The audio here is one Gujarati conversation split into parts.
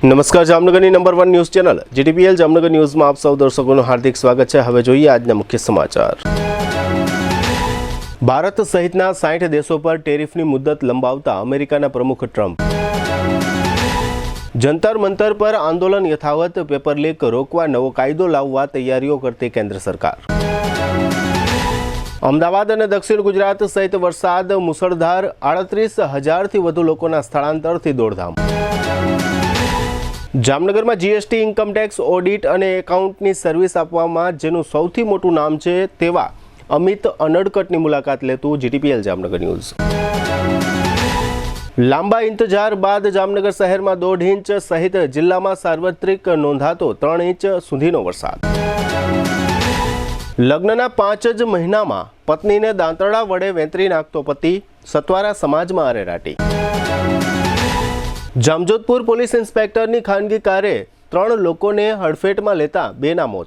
નમસ્કાર, જામનગરની number 1 news channel GTPL Jamnagar ન્યૂઝમાં આપ સૌ દર્શકોનું હાર્દિક સ્વાગત છે। હવે જોઈએ આજના મુખ્ય સમાચાર। ભારત સહિતના 60 દેશો પર ટેરિફની મુદ્દત લંબાવતા અમેરિકાના પ્રમુખ ટ્રમ્પ। જંતર મંતર પર આંદોલન યથાવત, પેપર લીક રોકવા નવો કાયદો લાવવા તૈયારીઓ કરતી કેન્દ્ર સરકાર। અમદાવાદ અને દક્ષિણ ગુજરાત સહિત વરસાદ મુસળધાર, 38,000થી વધુ લોકોના સ્થળાંતરથી દોડધામ। જામનગરમાં જીએસટી, ઇન્કમટેક્સ, ઓડિટ અને એકાઉન્ટની સર્વિસ આપવામાં જેનું સૌથી મોટું નામ છે તેવા અમિત અનડકટની મુલાકાત લેતું જીટીપીએલ જામનગર ન્યૂઝ। લાંબા ઇંતજાર બાદ જામનગર શહેરમાં 1.5 ઇંચ સહિત જિલ્લામાં સાર્વત્રિક નોંધાતો 3 ઇંચ સુધીનો વરસાદ। લગ્નના 5 જ મહિનામાં પત્નીને દાંતરડા વડે વેંતરી નાખતો પતિ, સતવારા સમાજમાં અરેરાટી। જામજોધપુર પોલીસ ઇન્સ્પેક્ટરની ખાનગી કારે 3 લોકોને હડફેટમાં લેતા 2ના મોત।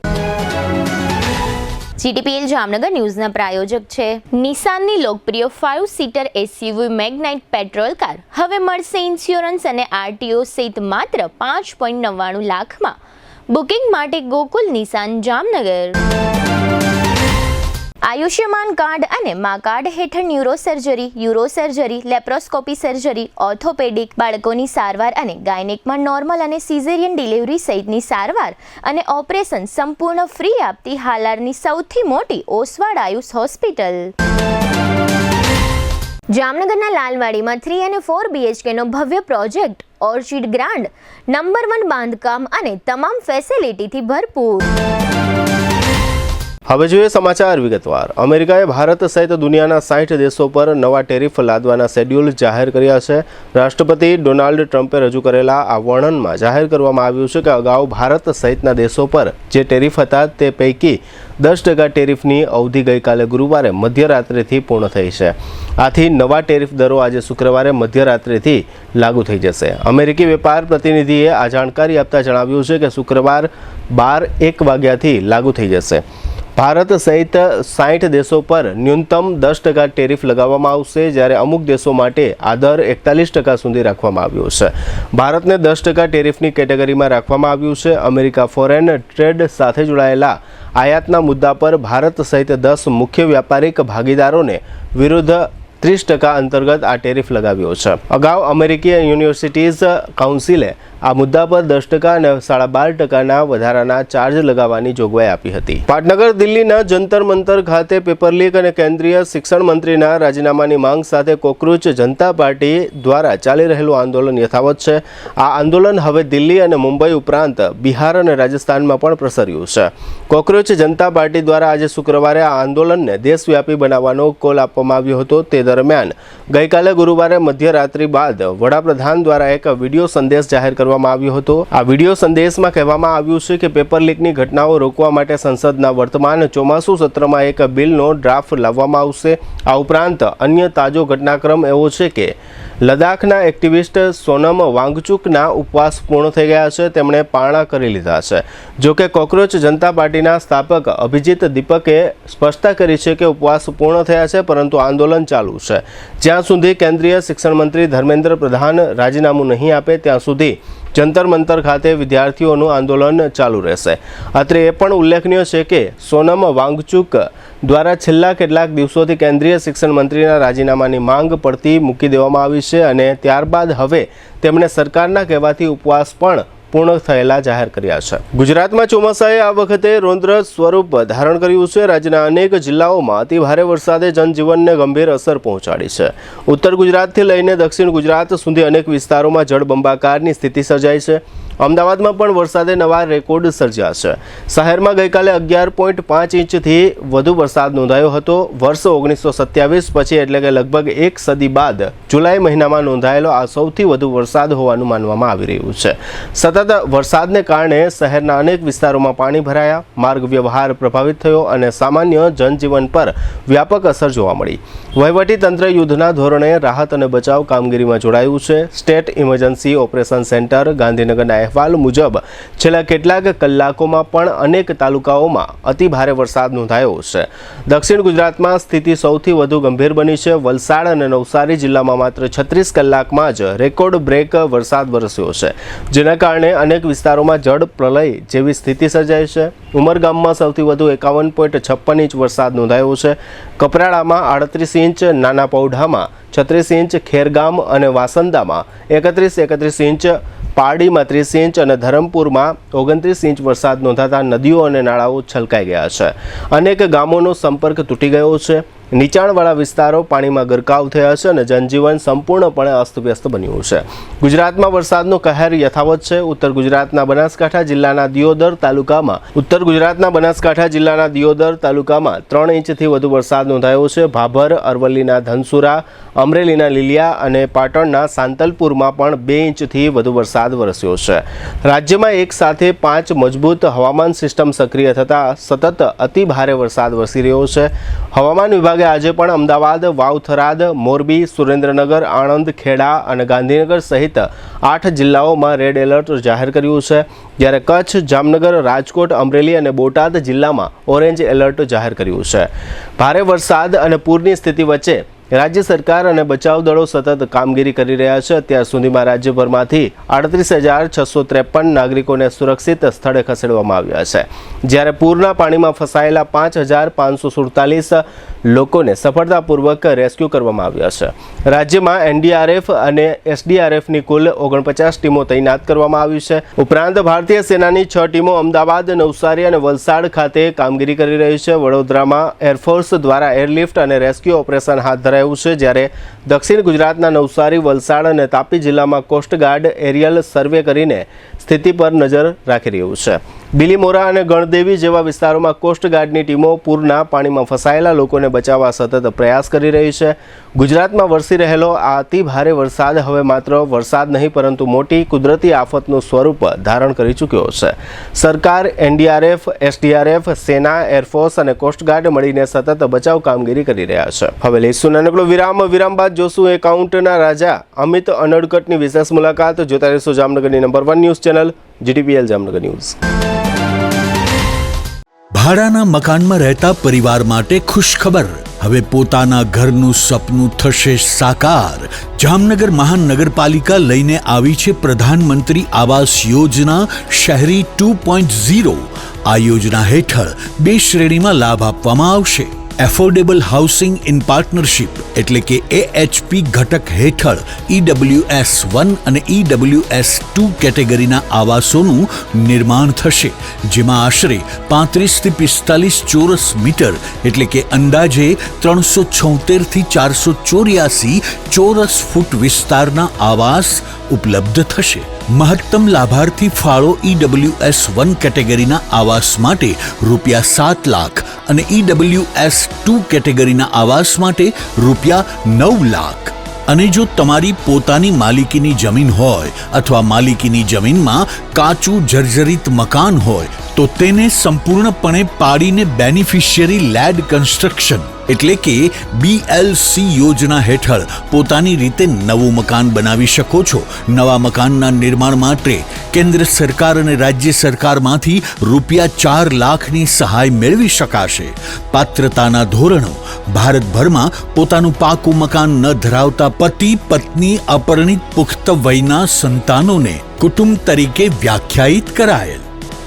જીટીપીએલ જામનગર ન્યૂઝના પ્રાયોજક છે નિસાનની લોકપ્રિય 5 સીટર એસયુવી મેગ્નાઇટ પેટ્રોલ કાર। હવે મળશે ઇન્સ્યોરન્સ અને આરટીઓ સહિત માત્ર 5.99 લાખમાં। બુકિંગ માટે ગોકુલ નિસાન જામનગર। આયુષ્યમાન કાર્ડ અને મા કાર્ડ હેઠળ ન્યુરોસર્જરી, યુરોસર્જરી, લેપ્રોસ્કોપી સર્જરી, ઓર્થોપેડિક, બાળકોની સારવાર અને ગાયનેકમાં નોર્મલ અને સિઝેરિયન ડિલિવરી સહિતની સારવાર અને ઓપરેશન સંપૂર્ણ ફ્રી આપતી હાલારની સૌથી મોટી ઓસવાડ આયુષ હોસ્પિટલ। જામનગરના લાલવાડીમાં 3 અને 4 BHKનો ભવ્ય પ્રોજેક્ટ ઓર્ચિડ ગ્રાન્ડ, નંબર 1 બાંધકામ અને તમામ ફેસિલિટીથી ભરપૂર। હવે જોઈએ સમાચાર વિગતવાર। અમેરિકાએ ભારત સહિત દુનિયાના 60 દેશો પર નવા ટેરિફ લાદવાના શેડ્યુલ જાહેર કર્યા છે। રાષ્ટ્રપતિ ડોનાલ્ડ ટ્રમ્પે રજૂ કરેલા આ વર્ણનમાં જાહેર કરવામાં આવ્યું છે કે અગાઉ ભારત સહિતના દેશો પર જે ટેરિફ હતા તે પૈકી 10% ટેરિફની અવધિ ગઈકાલે ગુરુવારે મધ્યરાત્રિથી પૂર્ણ થઈ છે। આથી નવા ટેરિફ દરો આજે શુક્રવારે મધ્યરાત્રિથી લાગુ થઈ જશે। અમેરિકી વેપાર પ્રતિનિધિએ આ જાણકારી આપતા જણાવ્યું છે કે શુક્રવાર 12:01 વાગ્યાથી લાગુ થઈ જશે। ભારત સહિત 60 દેશો પર ન્યૂનતમ 10% ટેરિફ લગાવવામાં આવશે, જ્યારે અમુક દેશો માટે આ દર 41% સુધી રાખવામાં આવ્યો છે। ભારતને 10% ટેરિફની કેટેગરીમાં રાખવામાં આવ્યું છે। અમેરિકા ફોરેન ટ્રેડ સાથે જોડાયેલા આયાતના મુદ્દા પર ભારત સહિત 10 મુખ્ય વ્યાપારિક ભાગીદારોને વિરુદ્ધ 30% અંતર્ગત આ ટેરિફ લગાવ્યો છે। અગાઉ અમેરિકી યુનિવર્સિટીઝ કાઉન્સિલે આ મુદ્દા પર 10% અને 12.5%ના વધારાના ચાર્જ લગાવવાની જોગવાઈ આપી હતી। પાટનગર દિલ્હીના જંતર મંતર ખાતે પેપર લીક અને કેન્દ્રીય શિક્ષણ મંત્રીના રાજીનામાની માંગ સાથે કોકરોચ જનતા પાર્ટી દ્વારા ચાલી રહેલું આંદોલન યથાવત છે। આ આંદોલન હવે દિલ્હી અને મુંબઈ ઉપરાંત બિહાર અને રાજસ્થાનમાં પણ પ્રસર્યું છે। કોકરોચ જનતા પાર્ટી દ્વારા આજે શુક્રવારે આ આંદોલનને દેશવ્યાપી બનાવવાનો કોલ આપવામાં આવ્યો હતો। તે દરમિયાન ગઈકાલે ગુરુવારે મધ્યરાત્રિ બાદ વડાપ્રધાન દ્વારા એક વિડીયો સંદેશ જાહેર કરવામાં આવ્યો હતો। આ વિડીયો સંદેશમાં કહેવામાં આવ્યું છે કે પેપર લીકની ઘટનાઓ રોકવા માટે સંસદના વર્તમાન ચોમાસુ સત્રમાં એક બિલનો ડ્રાફ્ટ લાવવામાં આવશે। આ ઉપરાંત અન્ય તાજો ઘટનાક્રમ એવો છે કે લદ્દાખના એક્ટિવિસ્ટ સોનમ વાંગચુકના ઉપવાસ પૂર્ણ થઈ ગયા છે। તેમણે પારણા કરી લીધા છે। જોકે કોકરોચ જનતા પાર્ટીના સ્થાપક અભિજીત દીપકે સ્પષ્ટતા કરી છે કે ઉપવાસ પૂર્ણ થયા છે, પરંતુ આંદોલન ચાલુ છે। જ્યાં સુધી કેન્દ્રીય શિક્ષણ મંત્રી ધર્મેન્દ્ર પ્રધાન રાજીનામું નહીં આપે ત્યાં સુધી જંતર મંતર ખાતે વિદ્યાર્થીઓનું આંદોલન ચાલુ રહેશે। અત્રે એ પણ ઉલ્લેખનીય છે કે સોનમ વાંગચુક દ્વારા છેલ્લા કેટલાક દિવસોથી કેન્દ્રીય શિક્ષણ મંત્રીના રાજીનામાની માંગ પડતી મૂકી દેવામાં આવી છે અને ત્યારબાદ હવે તેમણે સરકારના કહેવાથી ઉપવાસ પણ પૂર્ણ થયેલા જાહેર કર્યા છે। ગુજરાતમાં ચોમાસાએ આ વખતે રૌદ્ર સ્વરૂપ ધારણ કર્યું છે। રાજ્યના અનેક જિલ્લાઓમાં અતિભારે વરસાદે જનજીવનને ગંભીર અસર પહોંચાડી છે। ઉત્તર ગુજરાતથી લઈને દક્ષિણ ગુજરાત સુધી અનેક વિસ્તારોમાં જળબંબાકારની સ્થિતિ સર્જાઈ છે। અમદાવાદમાં પણ વરસાદે નવા રેકોર્ડ સર્જ્યા છે। શહેરમાં ગઈકાલે 11.5 ઇંચથી વધુ વરસાદ નોંધાયો હતો। વર્ષ 1927 પછી એટલે કે લગભગ 1 સદી બાદ જુલાઈ મહિનામાં નોંધાયેલો આ સૌથી વધુ વરસાદ હોવાનું માનવામાં આવી રહ્યું છે। સતત સતત વરસાદને કારણે શહેરના અનેક વિસ્તારોમાં પાણી ભરાયા, માર્ગ વ્યવહાર પ્રભાવિત થયો અને સામાન્ય જનજીવન પર વ્યાપક અસર જોવા મળી. વહીવટી તંત્ર યુદ્ધના ધોરણે રાહત અને બચાવ કામગીરીમાં જોડાયું છે. સ્ટેટ ઇમરજન્સી ઓપરેશન સેન્ટર ગાંધીનગરના અહેવાલ મુજબ છેલ્લા કેટલાક કલાકોમાં પણ અનેક તાલુકાઓમાં અતિ ભારે વરસાદ નોંધાયો છે. દક્ષિણ ગુજરાતમાં સ્થિતિ સૌથી વધુ ગંભીર બની છે. વલસાડ અને નવસારી જિલ્લામાં માત્ર 36 કલાકમાં જ રેકોર્ડ બ્રેક વરસાદ વરસ્યો છે, જેના કારણે અનેક વિસ્તારોમાં જળ પ્રલય જેવી સ્થિતિ સર્જાઈ છે. ઉમરગામમાં સૌથી વધુ 51.56 ઇંચ વરસાદ નોંધાયો છે. કપરાડામાં 38 ઇંચ, નાના પૌઢામાં 36 ઇંચ, ખેરગામ અને વાસંદામાં 31 ઇંચ, પારડીમાં 30 ઇંચ અને ધરમપુરમાં 29 ઇંચ વરસાદ નોંધાતા નદીઓ અને નાળાઓ છલકાઈ ગયા છે. અનેક ગામોનો સંપર્ક તૂટી ગયો છે. નીચાણવાળા વિસ્તારો પાણીમાં ગરકાવ થયા છે અને જનજીવન સંપૂર્ણપણે અસ્તવ્યસ્ત બન્યું છે. ગુજરાતમાં વરસાદનો કહેર યથાવત છે. ઉત્તર ગુજરાતના બનાસકાંઠા જિલ્લાના દિયોદર તાલુકામાં 3 ઇંચથી વધુ વરસાદ નોંધાયો છે. ભાભર, અરવલ્લીના ધનસુરા, અમરેલીના લીલિયા અને પાટણના સાંતલપુરમાં પણ 2 ઇંચથી વધુ વરસાદ વરસ્યો છે. રાજ્યમાં એક સાથે 5 મજબૂત હવામાન સિસ્ટમ સક્રિય થતાં સતત અતિ ભારે વરસાદ વરસી રહ્યો છે. હવામાન વિભાગે આજે પણ અમદાવાદ, વાવ-થરાદ, મોરબી, સુરેન્દ્રનગર, આણંદ, ખેડા અને ગાંધીનગર સહિત 8 જિલ્લાઓમાં રેડ એલર્ટ જાહેર કર્યું છે, જ્યારે કચ્છ, જામનગર, રાજકોટ, અમરેલી અને બોટાદ જિલ્લામાં ઓરેન્જ એલર્ટ જાહેર કર્યું છે. ભારે વરસાદ અને પૂરની સ્થિતિ વચ્ચે રાજ્ય સરકાર અને બચાવ દળો સતત કામગીરી કરી રહ્યા છે. અત્યાર સુધીમાં રાજ્યભરમાંથી 38,653 નાગરિકોને સુરક્ષિત સ્થળે ખસેડવામાં આવ્યા છે, જ્યારે પૂરના પાણીમાં ફસાયેલા 5,547 લોકોને સફળતાપૂર્વક રેસ્ક્યુ કરવામાં આવ્યા છે. રાજ્યમાં એનડીઆરએફ અને એસડીઆરએફની કુલ 49 ટીમો તૈનાત કરવામાં આવી છે. ઉપરાંત ભારતીય સેનાની 6 ટીમો અમદાવાદ, નવસારી અને વલસાડ ખાતે કામગીરી કરી રહી છે. વડોદરામાં એરફોર્સ દ્વારા એરલિફ્ટ અને રેસ્ક્યુ ઓપરેશન હાથ ધરાયું છે, જ્યારે દક્ષિણ ગુજરાતના નવસારી, વલસાડ અને તાપી જિલ્લામાં કોસ્ટગાર્ડ એરિયલ સર્વે કરીને સ્થિતિ પર નજર રાખી રહ્યું છે. બિલીમોરા અને ગણદેવી જેવા વિસ્તારોમાં કોસ્ટગાર્ડની ટીમો પૂરના પાણીમાં ફસાયેલા લોકોને બચાવવા સતત પ્રયાસ કરી રહી છે. ગુજરાતમાં વરસી રહેલો આ અતિ ભારે વરસાદ હવે માત્ર વરસાદ નહીં પરંતુ મોટી કુદરતી આફતનું સ્વરૂપ ધારણ કરી ચૂક્યો છે. સરકાર, એનડીઆરએફ, એસડીઆરએફ, સેના, એરફોર્સ અને કોસ્ટગાર્ડ મળીને સતત બચાવ કામગીરી કરી રહ્યા છે. હવે લઈશું નાનકડો વિરામ બાદ જોશું એકાઉન્ટના રાજા અમિત અનડકટની વિશેષ મુલાકાત. જોતા રહેશો જામનગરની number 1 news channel GTPL Jamnagar news. ભાડાના મકાનમાં રહેતા પરિવાર માટે ખુશખબર. હવે પોતાના ઘરનું સપનું થશે સાકાર. જામનગર મહાનગરપાલિકા લઈને આવી છે પ્રધાનમંત્રી આવાસ યોજના શહેરી 2.0. આ યોજના હેઠળ 2 શ્રેણીમાં લાભ આપવામાં આવશે. એફોર્ડેબલ હાઉસિંગ ઇન પાર્ટનરશિપ એટલે કે AHP ઘટક હેઠળ EWS 1 અને EWS 2 કેટેગરીના આવાસોનું નિર્માણ થશે, જેમાં આશરે 35 થી 45 ચોરસ મીટર એટલે કે અંદાજે 376 થી 484 ચોરસ ફૂટ વિસ્તારના આવાસ ઉપલબ્ધ થશે. મહત્તમ લાભાર્થી ફાળો EWS 1 કેટેગરીના આવાસ માટે ₹7 લાખ અને EWS 2 કેટેગરીના આવાસ માટે ₹9 લાખ. અને જો તમારી પોતાની માલિકીની જમીન હોય અથવા માલિકીની જમીનમાં કાચું જર્જરિત મકાન હોય તો તેને સંપૂર્ણપણે પાડીને બેનિફિશિયરી લેડ કન્સ્ટ્રક્શન એટલે કે BLC યોજના હેઠળ પોતાની રીતે નવું મકાન બનાવી શકો છો. નવા મકાનના નિર્માણ માટે કેન્દ્ર સરકાર અને રાજ્ય સરકારમાંથી ₹4 લાખની સહાય મેળવી શકાશે. પાત્રતાના ધોરણો: ભારતભરમાં પોતાનું પાકું મકાન ન ધરાવતા પતિ, પત્ની, અપરિણિત પુખ્ત વયના સંતાનોને કુટુંબ તરીકે વ્યાખ્યાયિત કરાયેલ.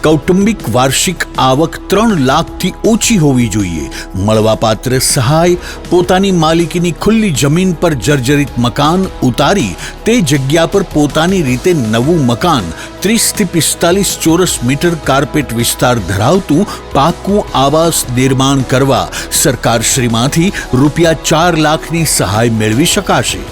કૌટુંબિક વાર્ષિક આવક 3 લાખથી ઓછી હોવી જોઈએ. મળવાપાત્ર સહાય: પોતાની માલિકીની ખુલ્લી જમીન પર જર્જરિત મકાન ઉતારી તે જગ્યા પર પોતાની રીતે નવું મકાન 30 થી 45 ચોરસ મીટર કાર્પેટ વિસ્તાર ધરાવતું પાકું આવાસ નિર્માણ કરવા સરકારશ્રીમાંથી ₹4 લાખની સહાય મેળવી શકાશે.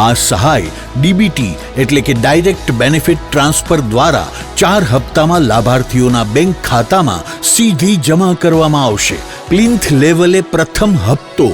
આ સહાય DBT એટલે કે ડાયરેક્ટ બેનિફિટ ટ્રાન્સફર દ્વારા 4 હપ્તામાં લાભાર્થીઓના બેંક ખાતામાં સીધી જમા કરવામાં આવશે. પ્લિન્થ લેવલે પ્રથમ હપ્તો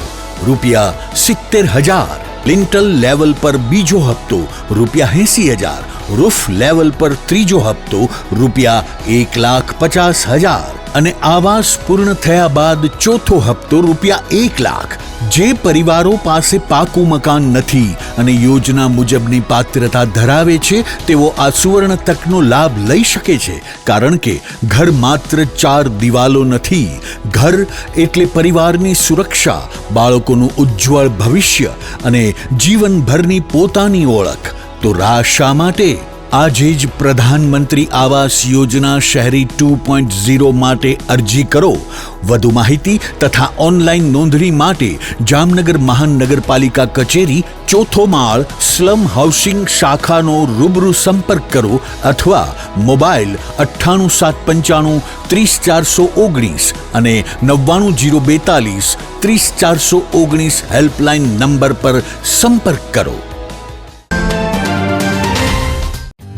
₹70,000. લિન્ટલ લેવલ પર બીજો હપ્તો ₹80,000, રૂફ લેવલ પર ત્રીજો હપ્તો ₹1,50,000 અને આવાસ પૂર્ણ થયા બાદ ચોથો હપ્તો ₹1,00,000. જે પરિવારો પાસે પાકું મકાન નથી અને યોજના મુજબની પાત્રતા ધરાવે છે તેઓ આ સુવર્ણ તકનો લાભ લઈ શકે છે, કારણ કે ઘર માત્ર 4 દિવાલો નથી. ઘર એટલે પરિવારની સુરક્ષા, બાળકોનું ઉજ્જવળ ભવિષ્ય અને જીવનભરની પોતાની ઓળખ. તો રાહ શા માટે? આજે જ પ્રધાનમંત્રી આવાસ યોજના શહેરી 2.0 માટે અરજી કરો. વધુ માહિતી તથા ઓનલાઈન નોંધણી માટે જામનગર મહાનગરપાલિકા કચેરી, 4થો માળ, સ્લમ હાઉસિંગ શાખાનો રૂબરૂ સંપર્ક કરો અથવા મોબાઈલ 98 795 30 419 અને 99 042 30 419 હેલ્પલાઇન નંબર પર સંપર્ક કરો.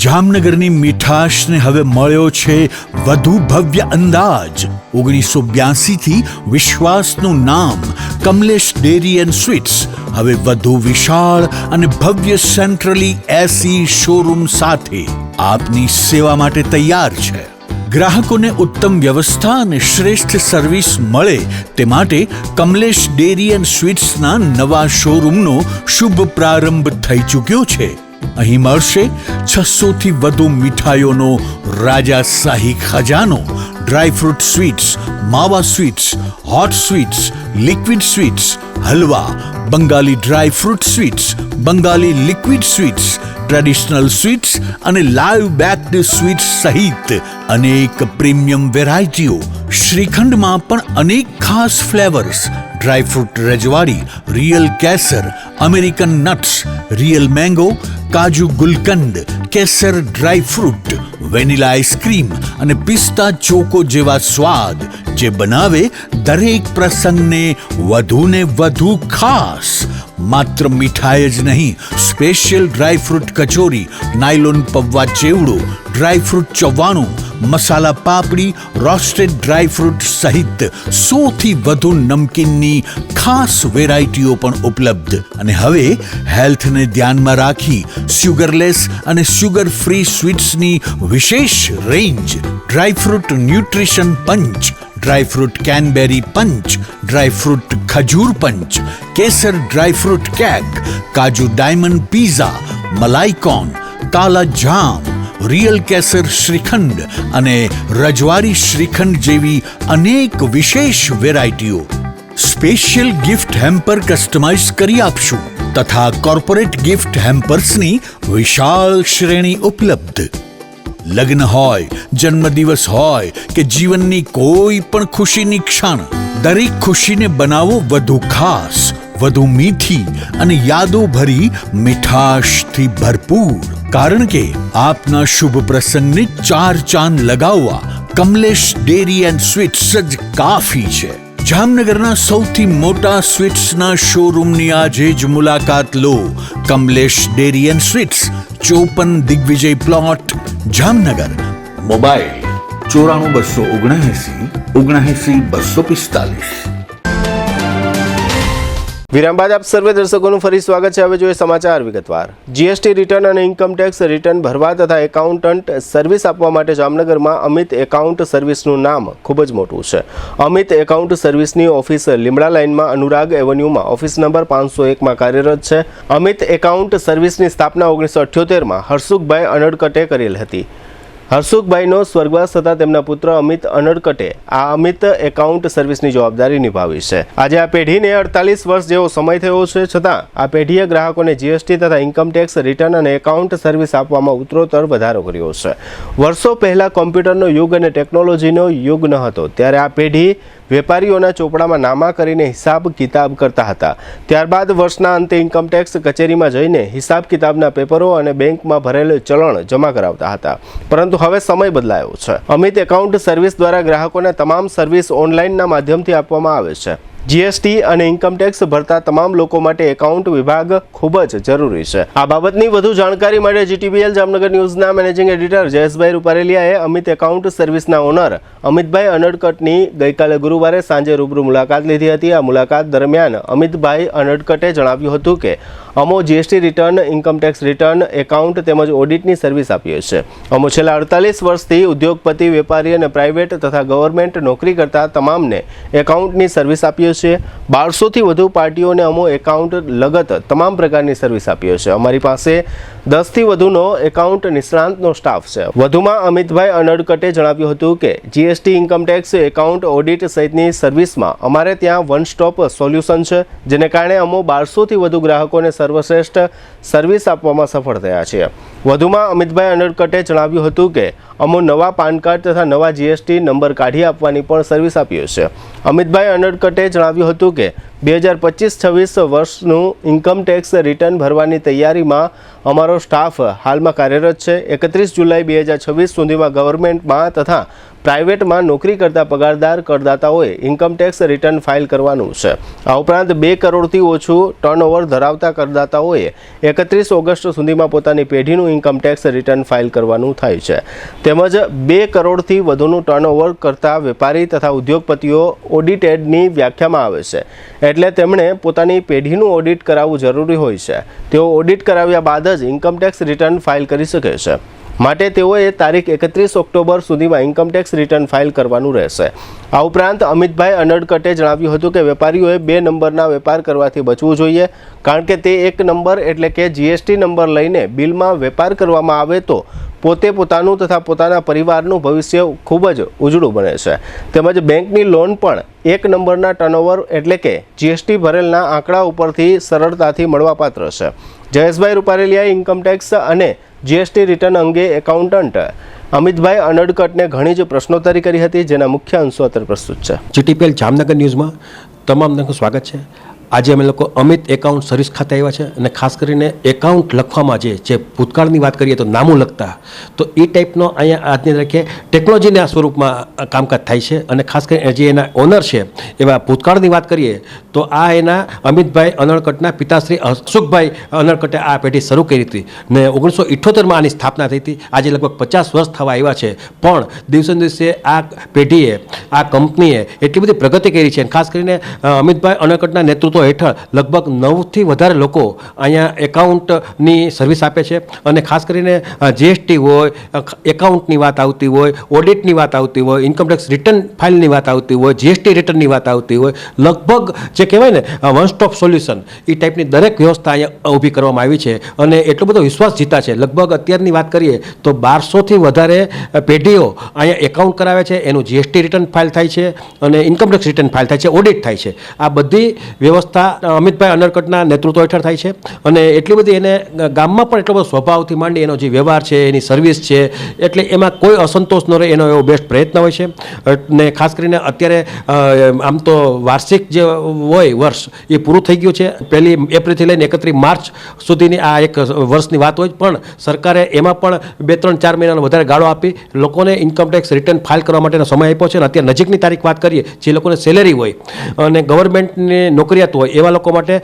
જામનગરની મીઠાશને હવે મળ્યો છે વધુ ભવ્ય અંદાજ. 1982 થી વિશ્વાસનું નામ કમલેશ ડેરી એન્ડ સ્વીટ્સ હવે વધુ વિશાળ અને ભવ્ય સેન્ટ્રલી એસી શોરૂમ સાથે આપની સેવા માટે તૈયાર છે. ગ્રાહકોને ઉત્તમ વ્યવસ્થા અને શ્રેષ્ઠ સર્વિસ મળે તે માટે કમલેશ ડેરી એન્ડ સ્વીટ્સના નવા શોરૂમનો શુભ પ્રારંભ થઈ ચૂક્યો છે. અહીં મળશે 600 થી વધુ મીઠાઈઓનો રાજાશાહી ખજાનો. ડ્રાયફ્રૂટ સ્વીટ્સ, માવા sweets, hot sweets, liquid sweets, halwa, Bengali dry fruit sweets, Bengali liquid sweets, traditional sweets અને લાઈવ બેક્ડ સ્વીટ્સ સહિત અનેક પ્રીમિયમ વેરાયટીઓ. શ્રીખંડમાં પણ અનેક ખાસ ફ્લેવર્સ. ડ્રાયફ્રૂટ રજવાડી, રિયલ કેસર, અમેરિકન નટ્સ, રિયલ મેંગો, કાજુ ગુલકંદ, કેસર ડ્રાયફ્રૂટ, વેનીલા આઈસ્ક્રીમ અને પિસ્તા ચોકો જેવા સ્વાદ જે બનાવે દરેક પ્રસંગને વધુને વધુ ખાસ. માત્ર મીઠાઈ જ નહીં, સ્પેશિયલ ડ્રાયફ્રૂટ કચોરી, નાયલોન પૌવા ચેવડો, ડ્રાયફ્રૂટ ચવાણું, મસાલા પાપડી, રોસ્ટેડ ડ્રાયફ્રૂટ સહિત 100 થી વધુ નમકીનની ખાસ વેરાયટીઓ પણ ઉપલબ્ધ. અને હવે હેલ્થને ધ્યાનમાં રાખી સુગરલેસ અને સુગર ફ્રી સ્વીટ્સની વિશેષ રેન્જ. ડ્રાયફ્રૂટ ન્યુટ્રિશન પંચ, ડ્રાયફ્રૂટ કેનબેરી પંચ, ડ્રાયફ્રૂટ ખજૂર પંચ, કેસર ડ્રાયફ્રૂટ કેક, કાજુ ડાયમંડ પીઝા, મલાઈકોન, કાલા જામ, રિયલ કેસર શ્રીખંડ અને રજવાડી શ્રીખંડ જેવી અનેક વિશેષ વેરાયટીઓ. સ્પેશિયલ ગિફ્ટ હેમ્પર કસ્ટમાઇઝ કરી આપશું તથા કોર્પોરેટ ગિફ્ટ હેમ્પર્સની વિશાળ શ્રેણી ઉપલબ્ધ. લગ્ન હોય, જન્મદિવસ હોય કે જીવનની કોઈ પણ ખુશીની ક્ષણ, દરેક ખુશીને બનાવો વધુ ખાસ, વધુ મીઠી અને યાદો ભરી મીઠાશથી ભરપૂર. કારણ કે આપના શુભ પ્રસંગને 4 ચાંદ લગાવવા કમલેશ ડેરી એન્ડ સ્વીટ્સ જ કાફી છે. જામનગરના સૌથી મોટા સ્વીટ્સના શોરૂમની આજે જ મુલાકાત લો. Kamlesh dairy and sweets, 54 Digvijay plot, Jamnagar. Mobile 94 279 245. વિરામ બાદ આપ સર્વે દર્શકોનું ફરી સ્વાગત છે. હવે જોઈએ સમાચાર વિગતવાર. જીએસટી રિટર્ન અને ઇન્કમ ટેક્સ રિટર્ન ભરવા તથા એકાઉન્ટન્ટ સર્વિસ આપવા માટે જામનગરમાં અમિત એકાઉન્ટ સર્વિસનું નામ ખૂબ જ મોટું છે. અમિત એકાઉન્ટ સર્વિસની ઓફિસ લીમડા લાઇનમાં અનુરાગ એવન્યુમાં ઓફિસ નંબર 501માં કાર્યરત છે. અમિત એકાઉન્ટ સર્વિસની સ્થાપના 1978માં હરસુખભાઈ અનડકટે કરેલ હતી. હરસુખભાઈનો સ્વર્ગવાસ થતાં તેમના પુત્ર અમિત અનડકટે આ અમિત એકાઉન્ટ સર્વિસની જવાબદારી નિભાવી છે. આજે આ પેઢીને 48 વર્ષ જેવો સમય થયો છે, છતાં આ પેઢીએ ગ્રાહકોને જીએસટી તથા ઇન્કમ ટેક્સ રિટર્ન અને એકાઉન્ટ સર્વિસ આપવામાં ઉત્તરોત્તર વધારો કર્યો છે. વર્ષો પહેલાં કોમ્પ્યુટરનો યુગ અને ટેકનોલોજીનો યુગ ન હતો, ત્યારે આ પેઢી વેપારીઓના ચોપડામાં નામા કરીને હિસાબ કિતાબ કરતા હતા. ત્યારબાદ વર્ષના અંતે ઇન્કમ ટેક્સ કચેરીમાં જઈને હિસાબ કિતાબના પેપરો અને બેંકમાં ભરેલ ચલણ જમા કરાવતા હતા. પરંતુ હવે સમય બદલાયો છે. અમિત એકાઉન્ટ સર્વિસ દ્વારા ગ્રાહકોને તમામ સર્વિસ ઓનલાઈનના માધ્યમથી આપવામાં આવે છે. જીએસટી અને ઇન્કમ ટેક્સ ભરતા તમામ લોકો માટે એકાઉન્ટ વિભાગ ખૂબ જ જરૂરી છે. આ બાબતની વધુ જાણકારી માટે જીટીબીએલ જામનગર ન્યૂઝના મેનેજિંગ એડિટર જયેશભાઈ રૂપારેલિયાએ અમિત એકાઉન્ટ સર્વિસના ઓનર અમિતભાઈ અનડકટની ગઈકાલે ગુરુવારે સાંજે રૂબરૂ મુલાકાત લીધી હતી. આ મુલાકાત દરમિયાન અમિતભાઈ અનડકટે જણાવ્યું હતું કે અમો GST return, income tax return, account તેમજ ઓડિટની સર્વિસ આપીએ છીએ. અમો છેલ્લા 48 વર્ષથી ઉદ્યોગપતિ, વેપારી અને પ્રાઇવેટ તથા ગવર્મેન્ટ નોકરી કરતા તમામને એકાઉન્ટની સર્વિસ આપીએ છીએ. 1200થી વધુ પાર્ટીઓને અમો એકાઉન્ટ લગત તમામ પ્રકારની સર્વિસ આપીએ છીએ. અમારી પાસે 10થી વધુનો એકાઉન્ટ નિષ્ણાંતનો સ્ટાફ છે. વધુમાં અમિતભાઈ અનડકટે જણાવ્યું હતું કે જીએસટી, ઇન્કમટેક્સ, એકાઉન્ટ, ઓડિટ સહિતની સર્વિસમાં અમારે ત્યાં વન સ્ટોપ સોલ્યુશન છે, જેને કારણે અમો 1200થી વધુ ગ્રાહકોને સર્વશ્રેષ્ઠ સર્વિસ આપવામાં સફળ થયા છે. વધુમાં અમિતભાઈ અનડકટે જણાવ્યું હતું કે અમો નવા પાન કાર્ડ તથા નવા જીએસટી નંબર કાઢી આપવાની પણ સર્વિસ આપીએ છીએ. અમિતભાઈ અનડકટે જણાવ્યું હતું કે 2025-26 વર્ષનું ઇન્કમટેક્સ રિટર્ન ભરવાની તૈયારીમાં અમારો સ્ટાફ હાલમાં કાર્યરત છે. 31 જુલાઈ 2026 સુધીમાં ગવર્મેન્ટમાં તથા પ્રાઇવેટમાં નોકરી કરતા પગારદાર કરદાતાઓએ ઇન્કમટેક્સ રિટર્ન ફાઇલ કરવાનું છે. આ ઉપરાંત 2 કરોડથી ઓછું ટર્નઓવર ધરાવતા કરદાતાઓએ 31 ઓગસ્ટ સુધીમાં પોતાની પેઢીનું ઇન્કમટેક્સ રિટર્ન ફાઇલ કરવાનું થાય છે. તેમજ 2 કરોડથી વધુનું ટર્નઓવર કરતા વેપારી તથા ઉદ્યોગપતિઓ ઓડિટેડની વ્યાખ્યામાં આવે છે, એટલે તેમણે પોતાની પેઢીનું ઓડિટ કરાવવું જરૂરી હોય છે. તેઓ ઓડિટ કરાવ્યા બાદ જ ઇન્કમટેક્સ રિટર્ન ફાઇલ કરી શકે છે. માટે તેઓએ તારીખ 31 ઓક્ટોબર સુધીમાં ઇન્કમટેક્સ રિટર્ન ફાઇલ કરવાનું રહેશે. આ ઉપરાંત અમિતભાઈ અનડકટે જણાવ્યું હતું કે વેપારીઓએ 2 નંબરના વેપાર કરવાથી બચવું જોઈએ, કારણ કે તે 1 નંબર એટલે કે જીએસટી નંબર લઈને બિલમાં વેપાર કરવામાં આવે તો પોતે પોતાનું તથા પોતાના પરિવારનું ભવિષ્ય ખૂબ જ ઉજળું બને છે. તેમજ બેંકની લોન પણ 1 નંબરના ટર્નઓવર એટલે કે જીએસટી ભરેલના આંકડા ઉપરથી સરળતાથી મળવાપાત્ર છે. જયેશભાઈ રૂપારેલિયાએ ઇન્કમટેક્સ અને જીએસટી રિટર્ન અંગે એકાઉન્ટન્ટ અમિતભાઈ અનડકટને ઘણી જ પ્રશ્નોત્તરી કરી હતી, જેના મુખ્ય અંશો અત્યારે પ્રસ્તુત છે. જીટીપીએલ જામનગર ન્યૂઝમાં તમામ લોકોનું સ્વાગત છે. આજે અમે લોકો અમિત એકાઉન્ટ સર્વિસ ખાતે આવ્યા છે અને ખાસ કરીને એકાઉન્ટ લખવામાં જે ભૂતકાળની વાત કરીએ તો નામું લખતા, તો એ ટાઈપનો અહીંયા આજની તારીખે ટેકનોલોજીના સ્વરૂપમાં કામકાજ થાય છે. અને ખાસ કરીને જે એના ઓનર છે એવા ભૂતકાળની વાત કરીએ તો આ એના અમિતભાઈ અનડકટના પિતાશ્રી અશોકભાઈ અનડકટે આ પેઢી શરૂ કરી હતી ને 1978માં આની સ્થાપના થઈ હતી. આજે લગભગ 50 વર્ષ થવા આવ્યા છે, પણ દિવસે દિવસે આ પેઢીએ, આ કંપનીએ એટલી બધી પ્રગતિ કરી છે. ખાસ કરીને અમિતભાઈ અનડકટના નેતૃત્વ હેઠળ લગભગ 9થી વધારે લોકો અહીંયા એકાઉન્ટની સર્વિસ આપે છે. અને ખાસ કરીને જીએસટી હોય, એકાઉન્ટની વાત આવતી હોય, ઓડિટની વાત આવતી હોય, ઇન્કમટેક્સ રિટર્ન ફાઇલની વાત આવતી હોય, જીએસટી રિટર્નની વાત આવતી હોય, લગભગ જે કહેવાય ને વન સ્ટોપ સોલ્યુશન એ ટાઈપની દરેક વ્યવસ્થા અહીંયા ઊભી કરવામાં આવી છે. અને એટલો બધો વિશ્વાસ જીતા છે. લગભગ અત્યારની વાત કરીએ તો 1200થી વધારે પેઢીઓ અહીંયા એકાઉન્ટ કરાવે છે, એનું જીએસટી રિટર્ન ફાઇલ થાય છે અને ઇન્કમટેક્સ રિટર્ન ફાઇલ થાય છે, ઓડિટ થાય છે. આ બધી વ્યવસ્થા અમિતભાઈ અનડકટના નેતૃત્વ હેઠળ થાય છે. અને એટલી બધી એને ગામમાં પણ એટલો બધો સ્વભાવથી માંડી એનો જે વ્યવહાર છે, એની સર્વિસ છે, એટલે એમાં કોઈ અસંતોષ ન રહે એનો એવો બેસ્ટ પ્રયત્ન હોય છે. ને ખાસ કરીને અત્યારે આમ તો વાર્ષિક જે હોય વર્ષ એ પૂરું થઈ ગયું છે. 1 એપ્રિલથી લઈને 31 માર્ચ સુધીની આ એક વર્ષની વાત હોય, પણ સરકારે એમાં પણ 2-3-4 મહિનાનો વધારે ગાળો આપી લોકોને ઇન્કમટેક્સ રિટર્ન ફાઇલ કરવા માટેનો સમય આપ્યો છે. અને અત્યારે નજીકની તારીખ વાત કરીએ, જે લોકોને સેલેરી હોય અને ગવર્મેન્ટની નોકરિયાત હોય એવા લોકો માટે